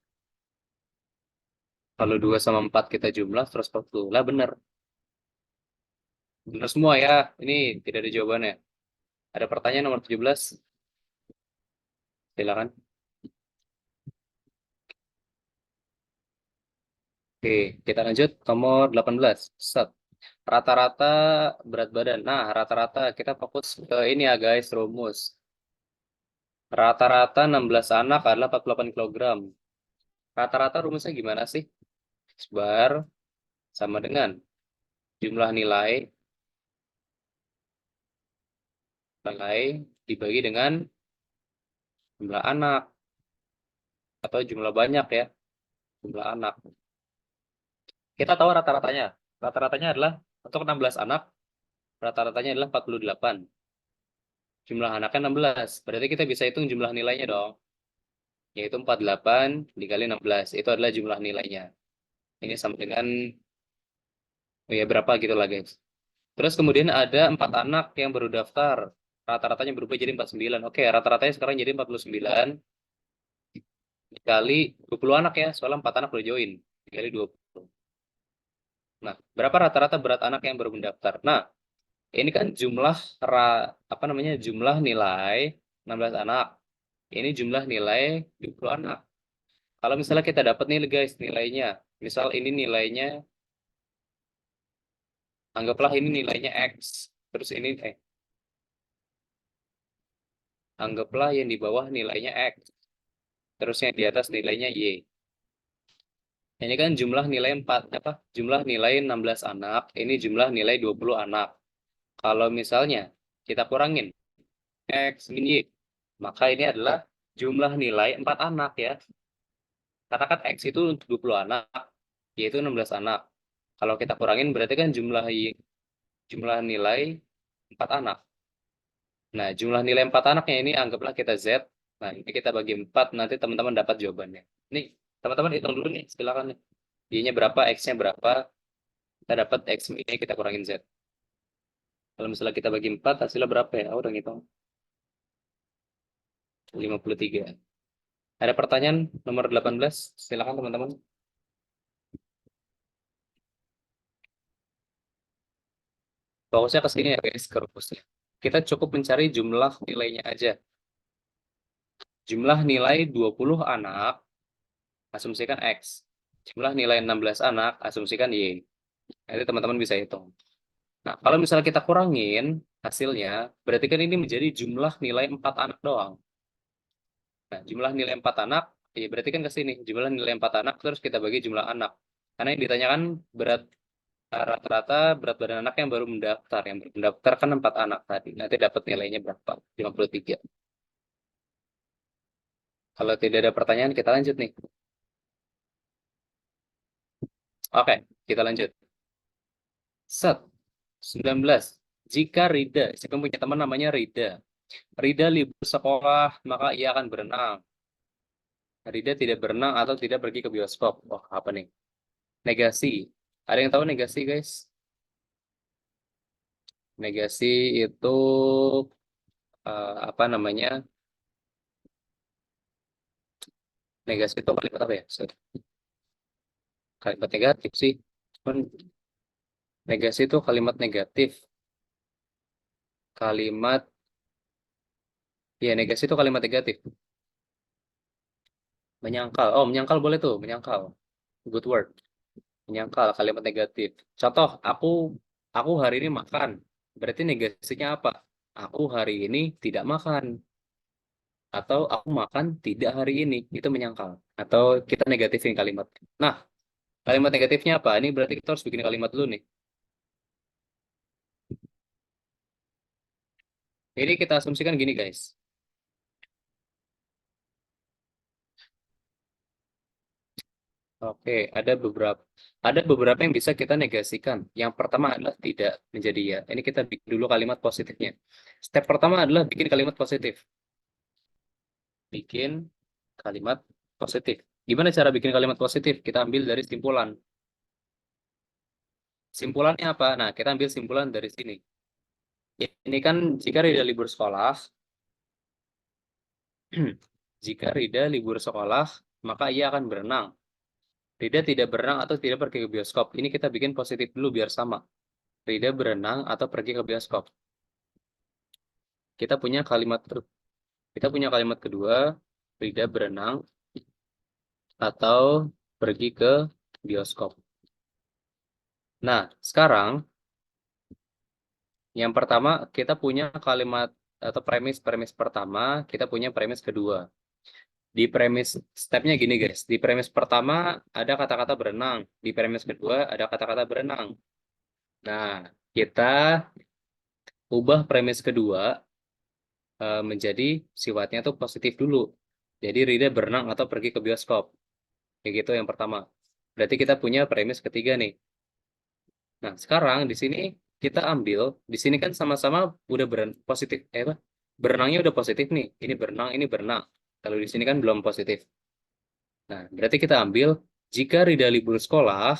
Kalau 2 sama 4 kita jumlah 140. Lah benar. Benar semua ya. Ini tidak ada jawabannya. Ada pertanyaan nomor 17. Silakan. Oke, kita lanjut nomor 18. Set. Rata-rata berat badan. Nah, rata-rata kita fokus ke ini ya guys, rumus. Rata-rata 16 anak adalah 48 kilogram. Rata-rata rumusnya gimana sih? Sebar sama dengan jumlah nilai dibagi dengan jumlah anak atau jumlah banyak ya, jumlah anak. Kita tahu rata-ratanya. Rata-ratanya adalah untuk 16 anak, rata-ratanya adalah 48. Jumlah anaknya 16. Berarti kita bisa hitung jumlah nilainya dong. Yaitu 48 dikali 16. Itu adalah jumlah nilainya. Ini sama dengan ya berapa gitu lah guys. Terus kemudian ada 4 anak yang baru daftar. Rata-ratanya berubah jadi 49. Oke, rata-ratanya sekarang jadi 49 dikali 20 anak ya. Soalnya 4 anak udah join. Dikali 20. Nah, berapa rata-rata berat anak yang baru mendaftar? Nah, ini kan jumlah jumlah nilai 16 anak. Ini jumlah nilai 20 anak. Kalau misalnya kita dapat nih guys nilainya. Misal ini nilainya anggaplah ini nilainya X. Terus ini anggaplah yang di bawah nilainya X. Terus yang di atas nilainya Y. Ini kan jumlah nilai jumlah nilai 16 anak, ini jumlah nilai 20 anak. Kalau misalnya kita kurangin X min Y, maka ini adalah jumlah nilai 4 anak ya. Karena kan X itu untuk 20 anak, Y itu 16 anak. Kalau kita kurangin berarti kan jumlah nilai 4 anak. Nah, jumlah nilai 4 anaknya ini anggaplah kita Z. Nah, ini kita bagi 4, nanti teman-teman dapat jawabannya. Nih, teman-teman hitung dulu nih, silakan nih. Y-nya berapa, X-nya berapa, kita dapat X ini, kita kurangin Z. Kalau misalnya kita bagi 4, hasilnya berapa ya? Oh, udah ngitung. 53. Ada pertanyaan nomor 18? Silakan teman-teman. Fokusnya ke sini ya guys, ke rumusnya. Kita cukup mencari jumlah nilainya aja. Jumlah nilai 20 anak, asumsikan X. Jumlah nilai 16 anak, asumsikan Y. Nanti teman-teman bisa hitung. Nah, kalau misalnya kita kurangin hasilnya, berarti kan ini menjadi jumlah nilai 4 anak doang. Nah, jumlah nilai 4 anak, ya berarti kan ke sini. Jumlah nilai 4 anak, terus kita bagi jumlah anak. Karena yang ditanyakan rata-rata berat badan anak yang baru mendaftar. Yang baru mendaftar kan 4 anak tadi. Nanti dapat nilainya berapa? 53. Kalau tidak ada pertanyaan, kita lanjut nih. Oke, kita lanjut. Set. 19. Jika Rida, siapa yang punya teman namanya Rida. Rida libur sekolah, maka ia akan berenang. Rida tidak berenang atau tidak pergi ke bioskop. Oh, apa nih? Negasi. Ada yang tahu negasi, guys? Negasi itu apa namanya? Negasi itu kalimat apa ya? Sorry. Kalimat negatif sih. Cuman negasi itu kalimat negatif. Kalimat, ya negasi itu kalimat negatif. Menyangkal. Oh, menyangkal boleh tuh, menyangkal. Good word. Menyangkal kalimat negatif. Contoh, aku hari ini makan. Berarti negasinya apa? Aku hari ini tidak makan. Atau aku makan tidak hari ini. Itu menyangkal. Atau kita negatifin kalimat. Nah, kalimat negatifnya apa? Ini berarti kita harus bikin kalimat dulu nih. Jadi kita asumsikan gini, guys. Oke, ada beberapa yang bisa kita negasikan. Yang pertama adalah tidak menjadi ya. Ini kita bikin dulu kalimat positifnya. Step pertama adalah bikin kalimat positif. Bikin kalimat positif. Gimana cara bikin kalimat positif? Kita ambil dari simpulan. Simpulannya apa? Nah, kita ambil simpulan dari sini. Ini kan jika Rida libur sekolah, jika Rida libur sekolah, maka ia akan berenang. Rida tidak berenang atau tidak pergi ke bioskop. Ini kita bikin positif dulu biar sama. Rida berenang atau pergi ke bioskop. Kita punya kalimat kedua, Rida berenang atau pergi ke bioskop. Nah, sekarang yang pertama kita punya kalimat atau premis pertama, kita punya premis kedua. Di premis stepnya gini guys, di premis pertama ada kata-kata berenang, di premis kedua ada kata-kata berenang. Nah, kita ubah premis kedua menjadi sifatnya tuh positif dulu. Jadi Rida berenang atau pergi ke bioskop. Kayak gitu yang pertama. Berarti kita punya premis ketiga nih. Nah, sekarang di sini kita ambil, di sini kan sama-sama udah positif, apa? Berenangnya udah positif nih. Ini berenang, ini berenang. Kalau di sini kan belum positif. Nah, berarti kita ambil jika Rida libur sekolah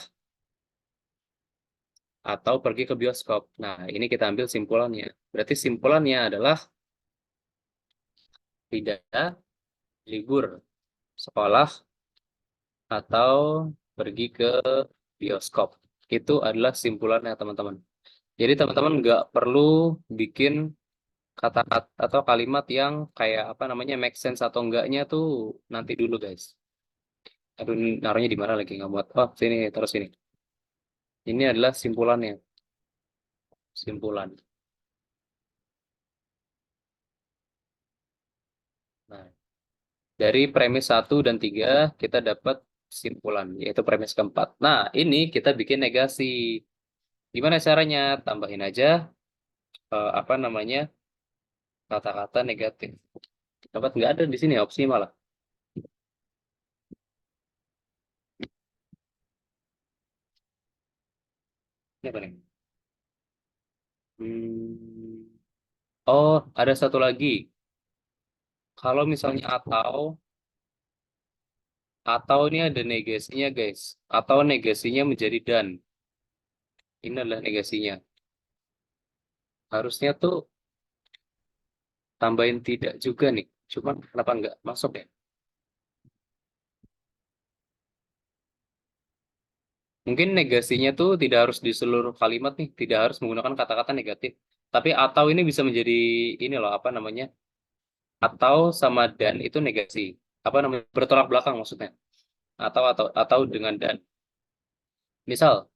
atau pergi ke bioskop. Nah, ini kita ambil simpulannya. Berarti simpulannya adalah Rida libur sekolah atau pergi ke bioskop. Itu adalah simpulannya, teman-teman. Jadi teman-teman nggak perlu bikin kata-kata atau kalimat yang kayak apa namanya make sense atau enggaknya tuh nanti dulu guys. Aduh, ini naruhnya di mana lagi nggak muat. Oh, sini terus sini. Ini adalah simpulannya. Simpulan. Nah, dari premis 1 dan 3 kita dapat simpulan, yaitu premis keempat. Nah, ini kita bikin negasi. Gimana caranya? Tambahin aja apa namanya kata-kata negatif. Dapat nggak ada di sini opsi malah. Ini apa nih? Hmm. Oh, ada satu lagi. Kalau misalnya atau ini ada negasinya guys. Atau negasinya menjadi dan. Ini adalah negasinya. Harusnya tuh tambahin tidak juga nih. Cuman kenapa nggak masuk ya? Mungkin negasinya tuh tidak harus di seluruh kalimat nih. Tidak harus menggunakan kata-kata negatif. Tapi atau ini bisa menjadi ini loh apa namanya? Atau sama dan itu negasi. Apa namanya? Bertolak belakang maksudnya. Atau dengan dan. Misal,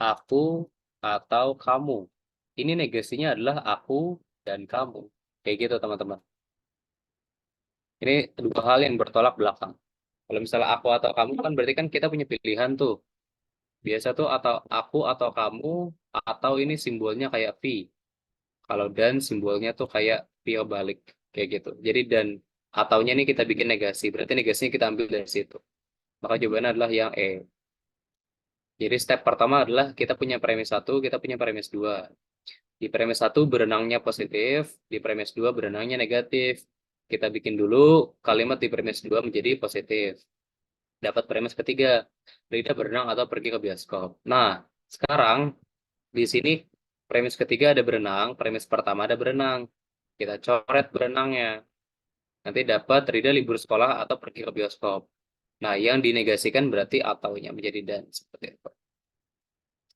aku atau kamu. Ini negasinya adalah aku dan kamu. Kayak gitu teman-teman. Ini dua hal yang bertolak belakang. Kalau misalnya aku atau kamu kan berarti kan kita punya pilihan tuh. Biasa tuh atau aku atau kamu atau ini simbolnya kayak V. Kalau dan simbolnya tuh kayak V balik kayak gitu. Jadi dan ataunya ini kita bikin negasi. Berarti negasinya kita ambil dari situ. Maka jawabannya adalah yang E. Jadi step pertama adalah kita punya premis 1, kita punya premis 2. Di premis 1 berenangnya positif, di premis 2 berenangnya negatif. Kita bikin dulu kalimat di premis 2 menjadi positif. Dapat premis ketiga, Rida berenang atau pergi ke bioskop. Nah, sekarang di sini premis ketiga ada berenang, premis pertama ada berenang. Kita coret berenangnya. Nanti dapat Rida libur sekolah atau pergi ke bioskop. Nah, yang dinegasikan berarti ataunya menjadi dan. Seperti itu.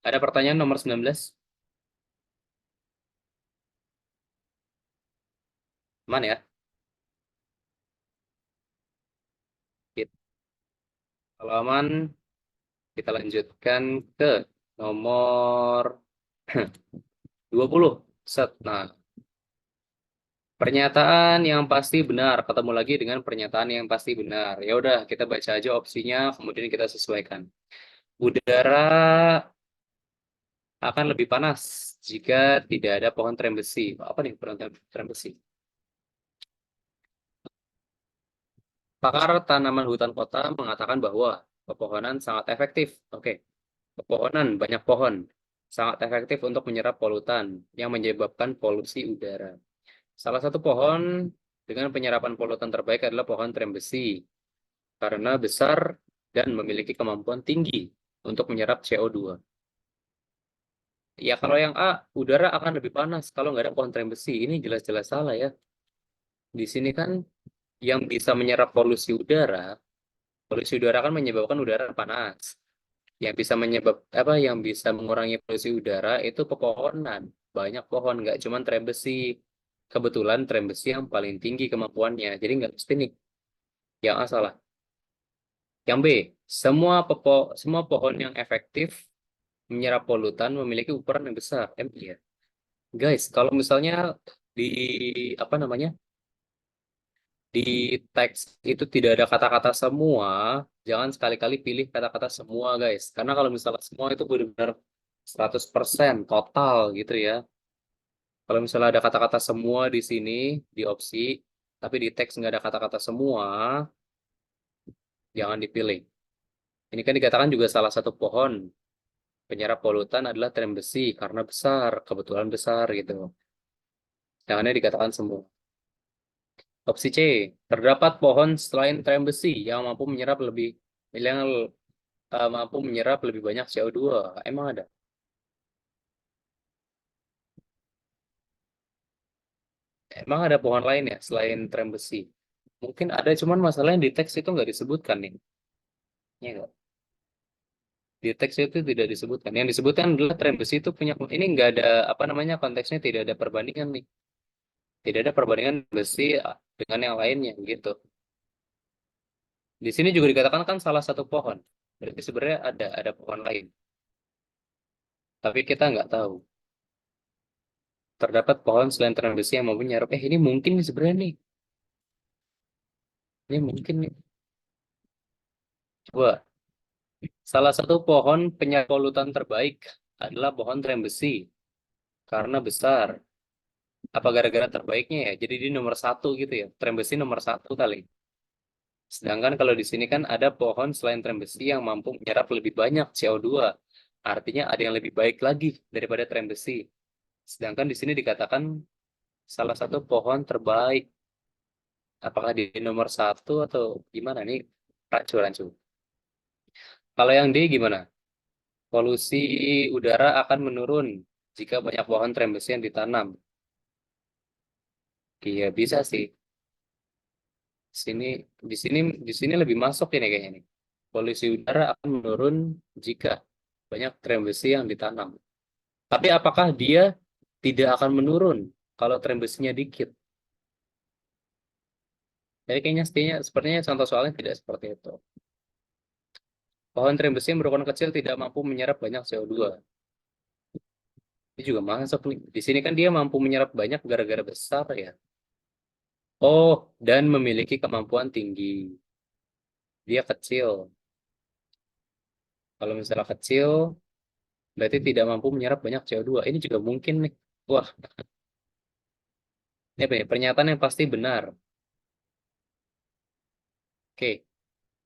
Ada pertanyaan nomor 19? Mana ya? Kalau aman, kita lanjutkan ke nomor 20. Set. Nah, pernyataan yang pasti benar. Ketemu lagi dengan pernyataan yang pasti benar. Ya udah, kita baca aja opsinya, kemudian kita sesuaikan. Udara akan lebih panas jika tidak ada pohon trem besi. Apa nih pohon trem besi? Pakar tanaman hutan kota mengatakan bahwa pepohonan sangat efektif. Oke, pepohonan, banyak pohon, sangat efektif untuk menyerap polutan yang menyebabkan polusi udara. Salah satu pohon dengan penyerapan polutan terbaik adalah pohon trem besi, karena besar dan memiliki kemampuan tinggi untuk menyerap CO2. Ya, kalau yang A, udara akan lebih panas kalau nggak ada pohon trem besi. Ini jelas-jelas salah ya. Di sini kan yang bisa menyerap polusi udara kan menyebabkan udara panas. Yang bisa yang bisa mengurangi polusi udara itu pepohonan. Banyak pohon, nggak cuma trem besi. Kebetulan trem besi yang paling tinggi kemampuannya. Jadi nggak mesti nih. Yang A salah. Yang B, semua pohon yang efektif menyerap polutan memiliki ukuran yang besar. Iya. Guys, kalau misalnya di apa namanya? Di teks itu tidak ada kata-kata semua, jangan sekali-kali pilih kata-kata semua, guys. Karena kalau misalnya semua itu benar-benar 100% total gitu ya. Kalau misalnya ada kata-kata semua di sini, di opsi, tapi di teks nggak ada kata-kata semua, jangan dipilih. Ini kan dikatakan juga salah satu pohon penyerap polutan adalah trem besi karena besar, kebetulan besar gitu. Jangannya dikatakan semua. Opsi C, terdapat pohon selain trem besi yang mampu menyerap lebih banyak CO2. Emang ada? Emang ada pohon lain ya selain trem besi? Mungkin ada, cuman masalahnya di teks itu nggak disebutkan nih. Iya nggak? Di teks itu tidak disebutkan. Yang disebutkan adalah trem besi itu punya, ini nggak ada apa namanya konteksnya tidak ada perbandingan nih. Tidak ada perbandingan besi dengan yang lainnya gitu. Di sini juga dikatakan kan salah satu pohon. Berarti sebenarnya ada pohon lain. Tapi kita nggak tahu. Terdapat pohon selain trem besi yang mampu menyerap. Ini mungkin nih sebenarnya nih. Ini mungkin nih. Coba. Salah satu pohon penyerap polutan terbaik adalah pohon trem besi. Karena besar. Apa gara-gara terbaiknya ya? Jadi di nomor 1 gitu ya. Trem besi nomor 1 kali. Sedangkan kalau di sini kan ada pohon selain trem besi yang mampu menyerap lebih banyak CO2. Artinya ada yang lebih baik lagi daripada trem besi. Sedangkan di sini dikatakan salah satu pohon terbaik. Apakah di nomor 1 atau gimana nih? Rancu-rancu. Kalau yang D gimana? Polusi udara akan menurun jika banyak pohon trem besi yang ditanam. Iya bisa sih. Sini di sini lebih masuk ini kayaknya nih. Polusi udara akan menurun jika banyak trem besi yang ditanam. Tapi apakah dia tidak akan menurun kalau trem besinya dikit? Jadi kayaknya sepertinya contoh soalnya tidak seperti itu. Pohon trem besi yang berukuran kecil tidak mampu menyerap banyak CO2. Ini juga masuk nih. Di sini kan dia mampu menyerap banyak gara-gara besar ya. Oh, dan memiliki kemampuan tinggi. Dia kecil. Kalau misalnya kecil, berarti tidak mampu menyerap banyak CO2. Ini juga mungkin nih. Wah, ini apa ya? Pernyataan yang pasti benar. Oke,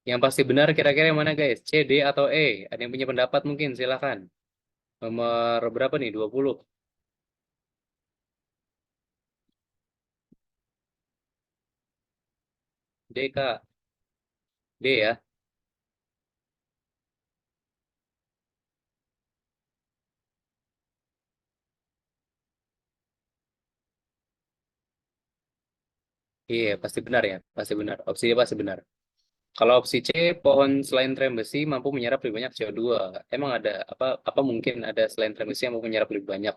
yang pasti benar kira-kira yang mana guys? C, D, atau E? Ada yang punya pendapat mungkin? Silakan. Nomor berapa nih? 20. D, Kak. D ya. Iya, pasti benar ya. Pasti benar. Opsi D pasti benar. Kalau opsi C, pohon selain tram besi mampu menyerap lebih banyak CO2. Emang ada apa mungkin ada selain tram besi yang mampu menyerap lebih banyak?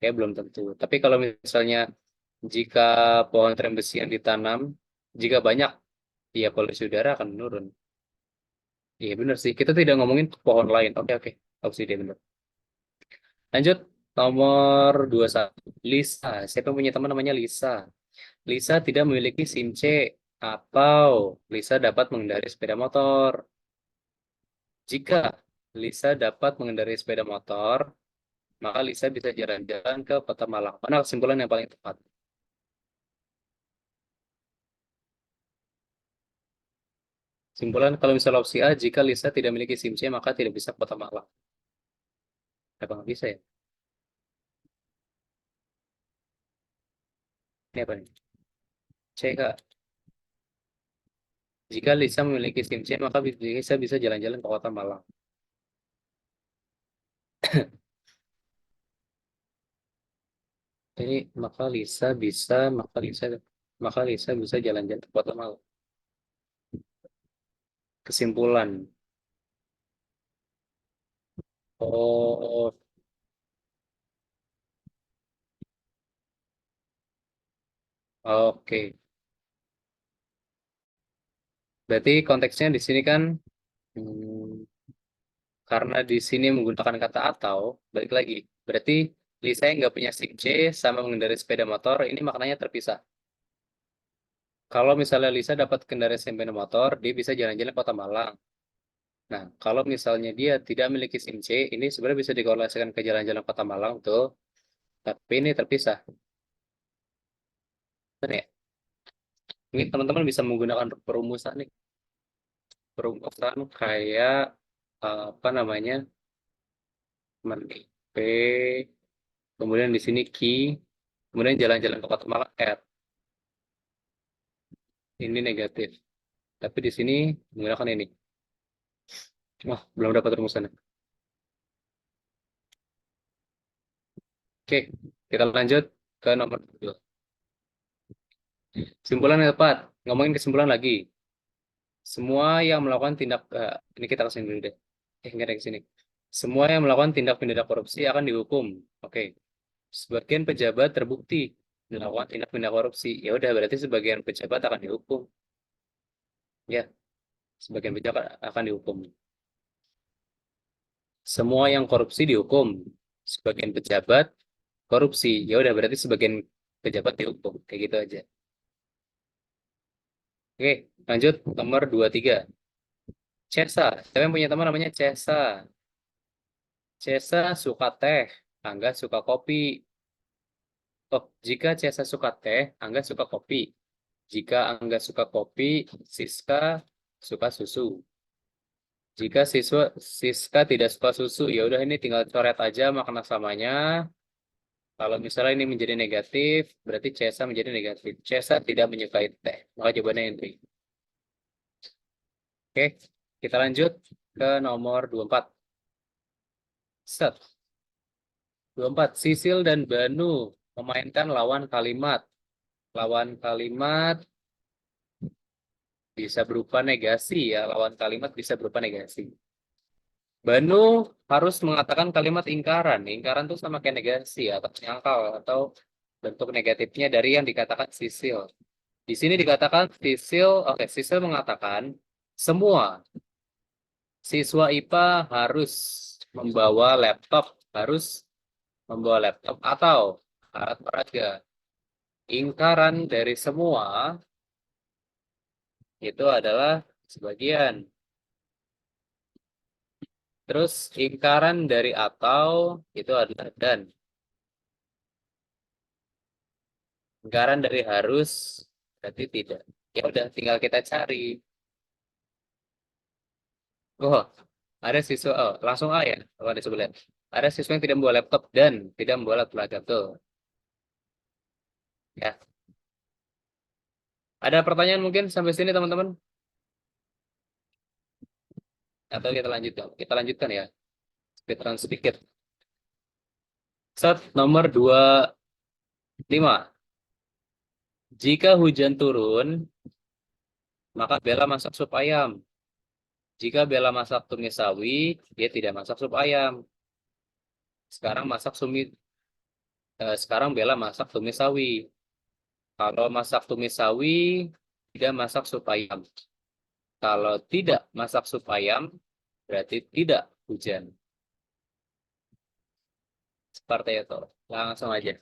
Ya belum tentu. Tapi kalau misalnya jika pohon tram besi yang ditanam jika banyak, ya polusi udara akan menurun. Iya benar sih. Kita tidak ngomongin pohon lain. Oke oke. Opsi D benar. Lanjut nomor 21. Lisa. Siapa yang punya teman namanya Lisa? Lisa tidak memiliki SIM C atau Lisa dapat mengendarai sepeda motor. Jika Lisa dapat mengendarai sepeda motor, maka Lisa bisa jalan-jalan ke Kota Malang. Mana kesimpulan yang paling tepat? Kesimpulan kalau misalnya opsi A, jika Lisa tidak memiliki SIM C, maka tidak bisa ke Kota Malang. Apa nggak bisa ya? Ini apa nih? C, Kak. Jika Lisa memiliki SIM C, maka Lisa bisa jalan-jalan ke Kota Malang. Ini maka Lisa bisa jalan-jalan ke Kota Malang. Kesimpulan. Oh, oke. Berarti konteksnya di sini kan hmm, karena di sini menggunakan kata atau, balik lagi. Berarti Lisa yang nggak punya SIM C sama mengendarai sepeda motor, ini maknanya terpisah. Kalau misalnya Lisa dapat kendaraan sepeda motor, dia bisa jalan-jalan ke Kota Malang. Nah, kalau misalnya dia tidak memiliki SIM C, ini sebenarnya bisa dikorelasikan ke jalan-jalan Kota Malang, tuh. Tapi ini terpisah. Benar ya? Ini teman-teman bisa menggunakan perumusan nih. Perumusan kayak apa namanya? P, kemudian di sini key, kemudian jalan-jalan ke Kota Malang R. Ini negatif. Tapi di sini menggunakan ini. Wah, belum dapat rumusannya. Oke, kita lanjut ke nomor 2. Kesimpulan yang tepat. Ngomongin kesimpulan lagi. Semua yang melakukan tindak ini kita kesini dulu deh. Nggak ada ke sini. Semua yang melakukan tindak pidana korupsi akan dihukum. Oke. Sebagian pejabat terbukti melakukan tindak pidana korupsi. Ya udah berarti sebagian pejabat akan dihukum. Ya, sebagian pejabat akan dihukum. Semua yang korupsi dihukum. Sebagian pejabat korupsi. Ya udah berarti sebagian pejabat dihukum. Kayak gitu aja. Oke, lanjut nomor 23. Cesa. Saya punya teman namanya Cesa. Cesa suka teh, Angga suka kopi. Oh, jika Cesa suka teh, Angga suka kopi. Jika Angga suka kopi, Siska suka susu. Jika Siska tidak suka susu, ya udah ini tinggal coret aja makna samanya. Kalau misalnya ini menjadi negatif, berarti Cesa menjadi negatif. Cesa tidak menyukai teh. Maka jawabannya ini. Oke, kita lanjut ke nomor 24. Set. 24. Sisil dan Banu memainkan lawan kalimat. Lawan kalimat bisa berupa negasi ya. Lawan kalimat bisa berupa negasi. Banu harus mengatakan kalimat ingkaran. Ingkaran itu sama kayak negasi atau penyangkal atau bentuk negatifnya dari yang dikatakan Sisil. Di sini dikatakan Sisil mengatakan semua siswa IPA harus membawa laptop atau alat peraga. Ingkaran dari semua itu adalah sebagian. Terus ingkaran dari atau itu adalah dan. Ingkaran dari harus berarti tidak. Ya udah, tinggal kita cari. Oh, ada siswa, oh, langsung A ya. Oh, ada sebelah. Ada siswa yang tidak membawa laptop dan tidak membawa alat peraga. Tuh. Ya. Ada pertanyaan mungkin sampai sini teman-teman? Atau kita lanjutkan? Kita lanjutkan ya. Speedrun sedikit. Set nomor 25. Jika hujan turun, maka Bella masak sup ayam. Jika Bella masak tumis sawi, dia tidak masak sup ayam. Sekarang Bella masak tumis sawi. Kalau masak tumis sawi, tidak masak sup ayam. Kalau tidak masak sup ayam, berarti tidak hujan. Seperti itu. Langsung aja.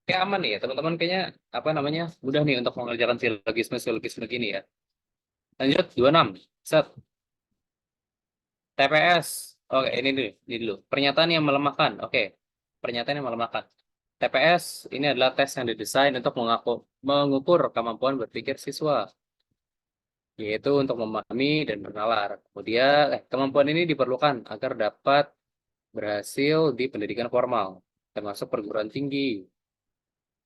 Kayak aman nih ya, teman-teman. Kayaknya apa namanya mudah nih untuk mengerjakan silogisme gini ya. Lanjut 26. Set. TPS. Oke, ini dulu. Pernyataan yang melemahkan. Oke. Pernyataan yang melemahkan. TPS ini adalah tes yang didesain untuk mengukur kemampuan berpikir siswa, yaitu untuk memahami dan bernalar. Kemudian, kemampuan ini diperlukan agar dapat berhasil di pendidikan formal, termasuk perguruan tinggi.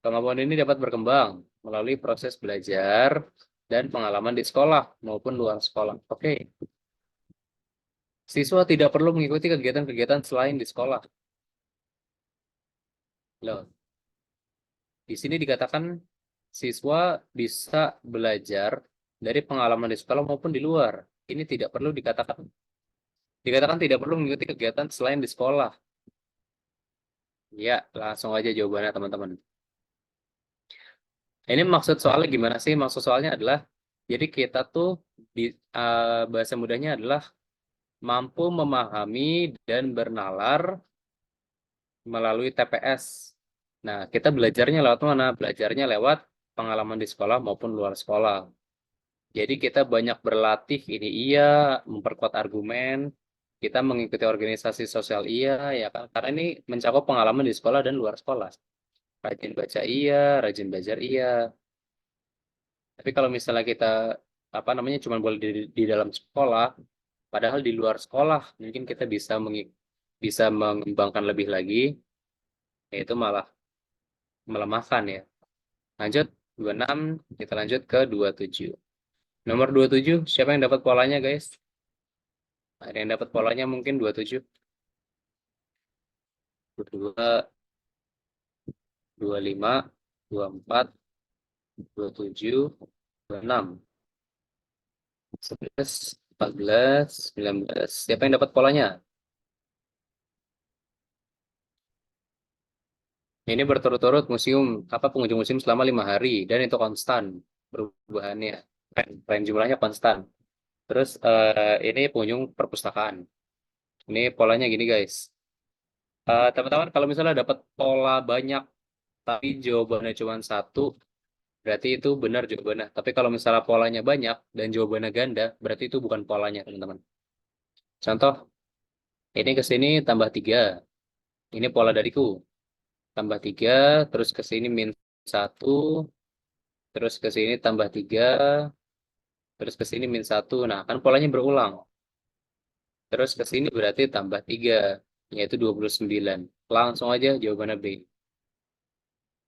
Kemampuan ini dapat berkembang melalui proses belajar dan pengalaman di sekolah maupun luar sekolah. Oke. Siswa tidak perlu mengikuti kegiatan-kegiatan selain di sekolah. Loh, di sini dikatakan siswa bisa belajar dari pengalaman di sekolah maupun di luar. Ini tidak perlu dikatakan. Dikatakan tidak perlu mengikuti kegiatan selain di sekolah. Ya, langsung aja jawabannya teman-teman. Ini maksud soalnya gimana sih? Maksud soalnya adalah, jadi kita tuh bahasa mudahnya adalah mampu memahami dan bernalar melalui TPS. Nah, kita belajarnya lewat mana? Belajarnya lewat pengalaman di sekolah maupun luar sekolah. Jadi kita banyak berlatih, ini iya, memperkuat argumen, kita mengikuti organisasi sosial iya, ya kan? Karena ini mencakup pengalaman di sekolah dan luar sekolah. Rajin baca iya, rajin belajar iya. Tapi kalau misalnya kita apa namanya cuma boleh di dalam sekolah, padahal di luar sekolah mungkin kita bisa mengembangkan lebih lagi, yaitu malah melemahkan ya. Lanjut 26, kita lanjut ke 27. Nomor 27, siapa yang dapat polanya guys? Ada yang dapat polanya mungkin 27. 22, 25, 24, 27, 26, 11, 14, 19. Siapa yang dapat polanya? Ini berturut-turut pengunjung museum selama 5 hari dan itu konstan perubahannya. Tren jumlahnya konstan. Terus ini pengunjung perpustakaan. Ini polanya gini guys. Teman-teman kalau misalnya dapat pola banyak tapi jawabannya cuma satu, berarti itu benar jawabannya. Tapi kalau misalnya polanya banyak dan jawabannya ganda, berarti itu bukan polanya teman-teman. Contoh, ini ke sini tambah 3. Ini pola dariku. Tambah 3, terus ke sini min 1, terus ke sini tambah 3, terus ke sini min 1. Nah, kan polanya berulang. Terus ke sini berarti tambah 3, yaitu 29. Langsung aja jawabannya B.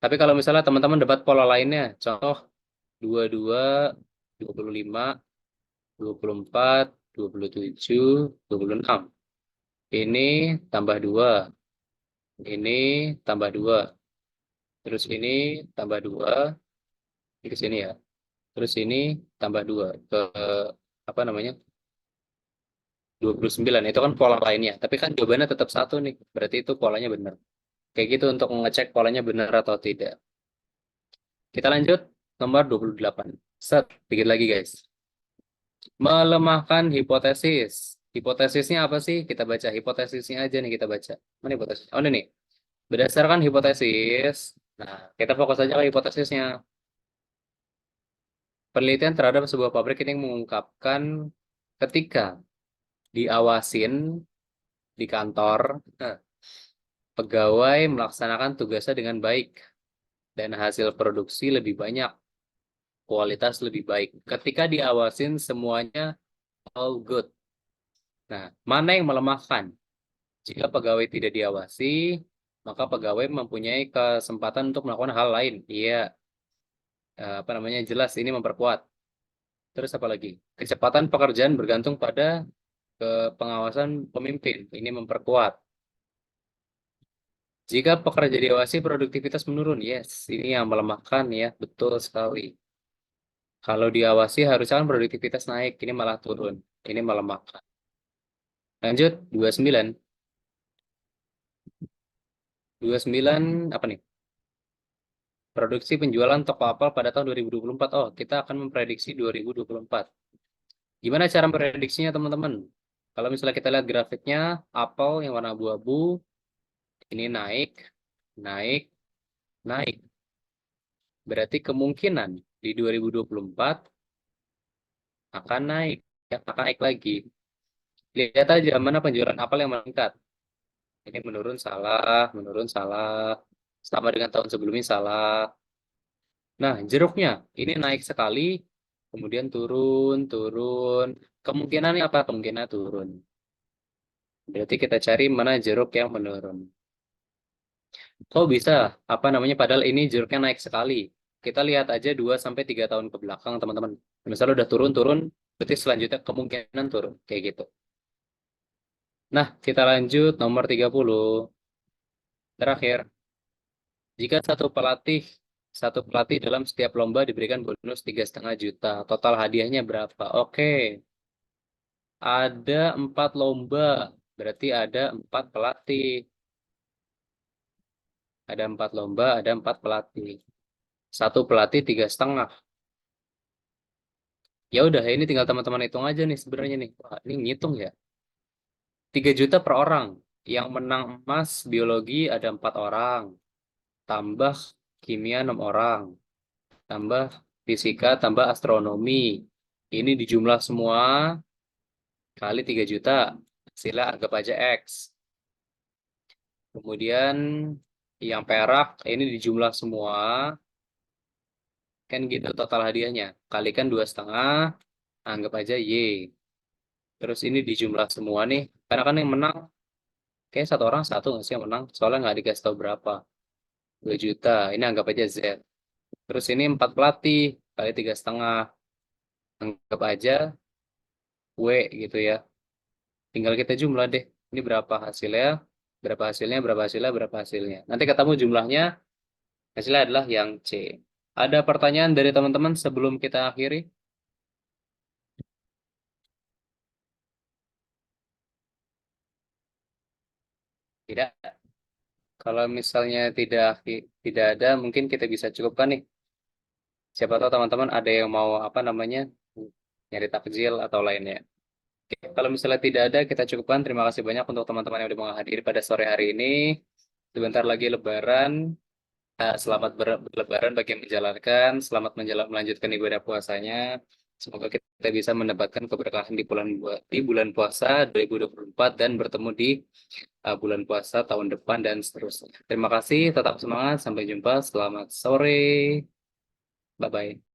Tapi kalau misalnya teman-teman dapat pola lainnya, contoh 22, 25, 24, 27, 26. Ini tambah 2. Ini tambah 2. Terus ini tambah 2. Ini ke sini ya. Terus ini tambah 2 ke apa namanya? 29. Itu kan pola lainnya. Tapi kan jawabannya tetap satu nih. Berarti itu polanya benar. Kayak gitu untuk mengecek polanya benar atau tidak. Kita lanjut nomor 28. Set, dikit lagi guys. Melemahkan hipotesis. Hipotesisnya apa sih? Kita baca hipotesisnya aja nih kita baca. Mana hipotesis? Oh ini nih. Berdasarkan hipotesis, Nah, kita fokus aja ke hipotesisnya. Penelitian terhadap sebuah pabrik ini mengungkapkan ketika diawasin di kantor, pegawai melaksanakan tugasnya dengan baik dan hasil produksi lebih banyak, kualitas lebih baik. Ketika diawasin semuanya all good. Nah, mana yang melemahkan? Jika pegawai tidak diawasi, maka pegawai mempunyai kesempatan untuk melakukan hal lain. Iya, apa namanya? Jelas ini memperkuat. Terus apa lagi? Kecepatan pekerjaan bergantung pada pengawasan pemimpin. Ini memperkuat. Jika pekerja diawasi, produktivitas menurun. Yes, ini yang melemahkan ya, betul sekali. Kalau diawasi harusnya kan produktivitas naik, ini malah turun. Ini melemahkan. Lanjut, 29. 29 apa nih? Produksi penjualan toko apel pada tahun 2024. Oh, kita akan memprediksi 2024. Gimana cara memprediksinya, teman-teman? Kalau misalnya kita lihat grafiknya, apel yang warna abu-abu, ini naik, naik, naik. Berarti kemungkinan di 2024 akan naik, ya, akan naik lagi. Lihat aja mana penjualan apel yang meningkat. Ini menurun salah, sama dengan tahun sebelumnya salah. Nah, jeruknya ini naik sekali, kemudian turun, turun. Kemungkinannya apa? Kemungkinan turun. Berarti kita cari mana jeruk yang menurun. Kok bisa? Apa namanya? Padahal ini jeruknya naik sekali. Kita lihat aja 2 sampai 3 tahun ke belakang, teman-teman. Misalnya udah turun-turun, berarti selanjutnya kemungkinan turun. Kayak gitu. Nah, kita lanjut nomor 30. Terakhir, jika satu pelatih dalam setiap lomba diberikan bonus 3,5 juta, total hadiahnya berapa? Oke, ada 4 lomba, berarti ada 4 pelatih. Ada 4 lomba, ada 4 pelatih. Satu pelatih 3,5. Ya udah, ini tinggal teman-teman hitung aja nih sebenarnya nih. Wah, ini ngitung ya. 3 juta per orang. Yang menang emas biologi ada 4 orang. Tambah kimia 6 orang. Tambah fisika, tambah astronomi. Ini dijumlah semua kali 3 juta. Hasilnya anggap aja X. Kemudian yang perak ini dijumlah semua. Kan gitu total hadiahnya. Kalikan 2,5, anggap aja Y. Terus ini dijumlah semua nih. Karena kan yang menang, kayak satu orang satu nggak sih yang menang. Soalnya nggak dikasih tahu berapa. 2 juta. Ini anggap aja Z. Terus ini 4 pelatih. Kali 3,5. Anggap aja W gitu ya. Tinggal kita jumlah deh. Ini berapa hasilnya, berapa hasilnya, berapa hasilnya, berapa hasilnya. Nanti ketemu jumlahnya, hasilnya adalah yang C. Ada pertanyaan dari teman-teman sebelum kita akhiri? Tidak. Kalau misalnya tidak ada, mungkin kita bisa cukupkan nih. Siapa tahu teman-teman ada yang mau apa namanya nyari takjil atau lainnya. Oke, kalau misalnya tidak ada, kita cukupkan. Terima kasih banyak untuk teman-teman yang sudah menghadiri pada sore hari ini. Sebentar lagi Lebaran. Selamat berlebaran bagi yang menjalankan. Selamat melanjutkan ibadah puasanya. Semoga kita bisa mendapatkan keberkahan di bulan puasa 2024 dan bertemu di bulan puasa tahun depan dan seterusnya. Terima kasih, tetap semangat. Sampai jumpa. Selamat sore. Bye-bye.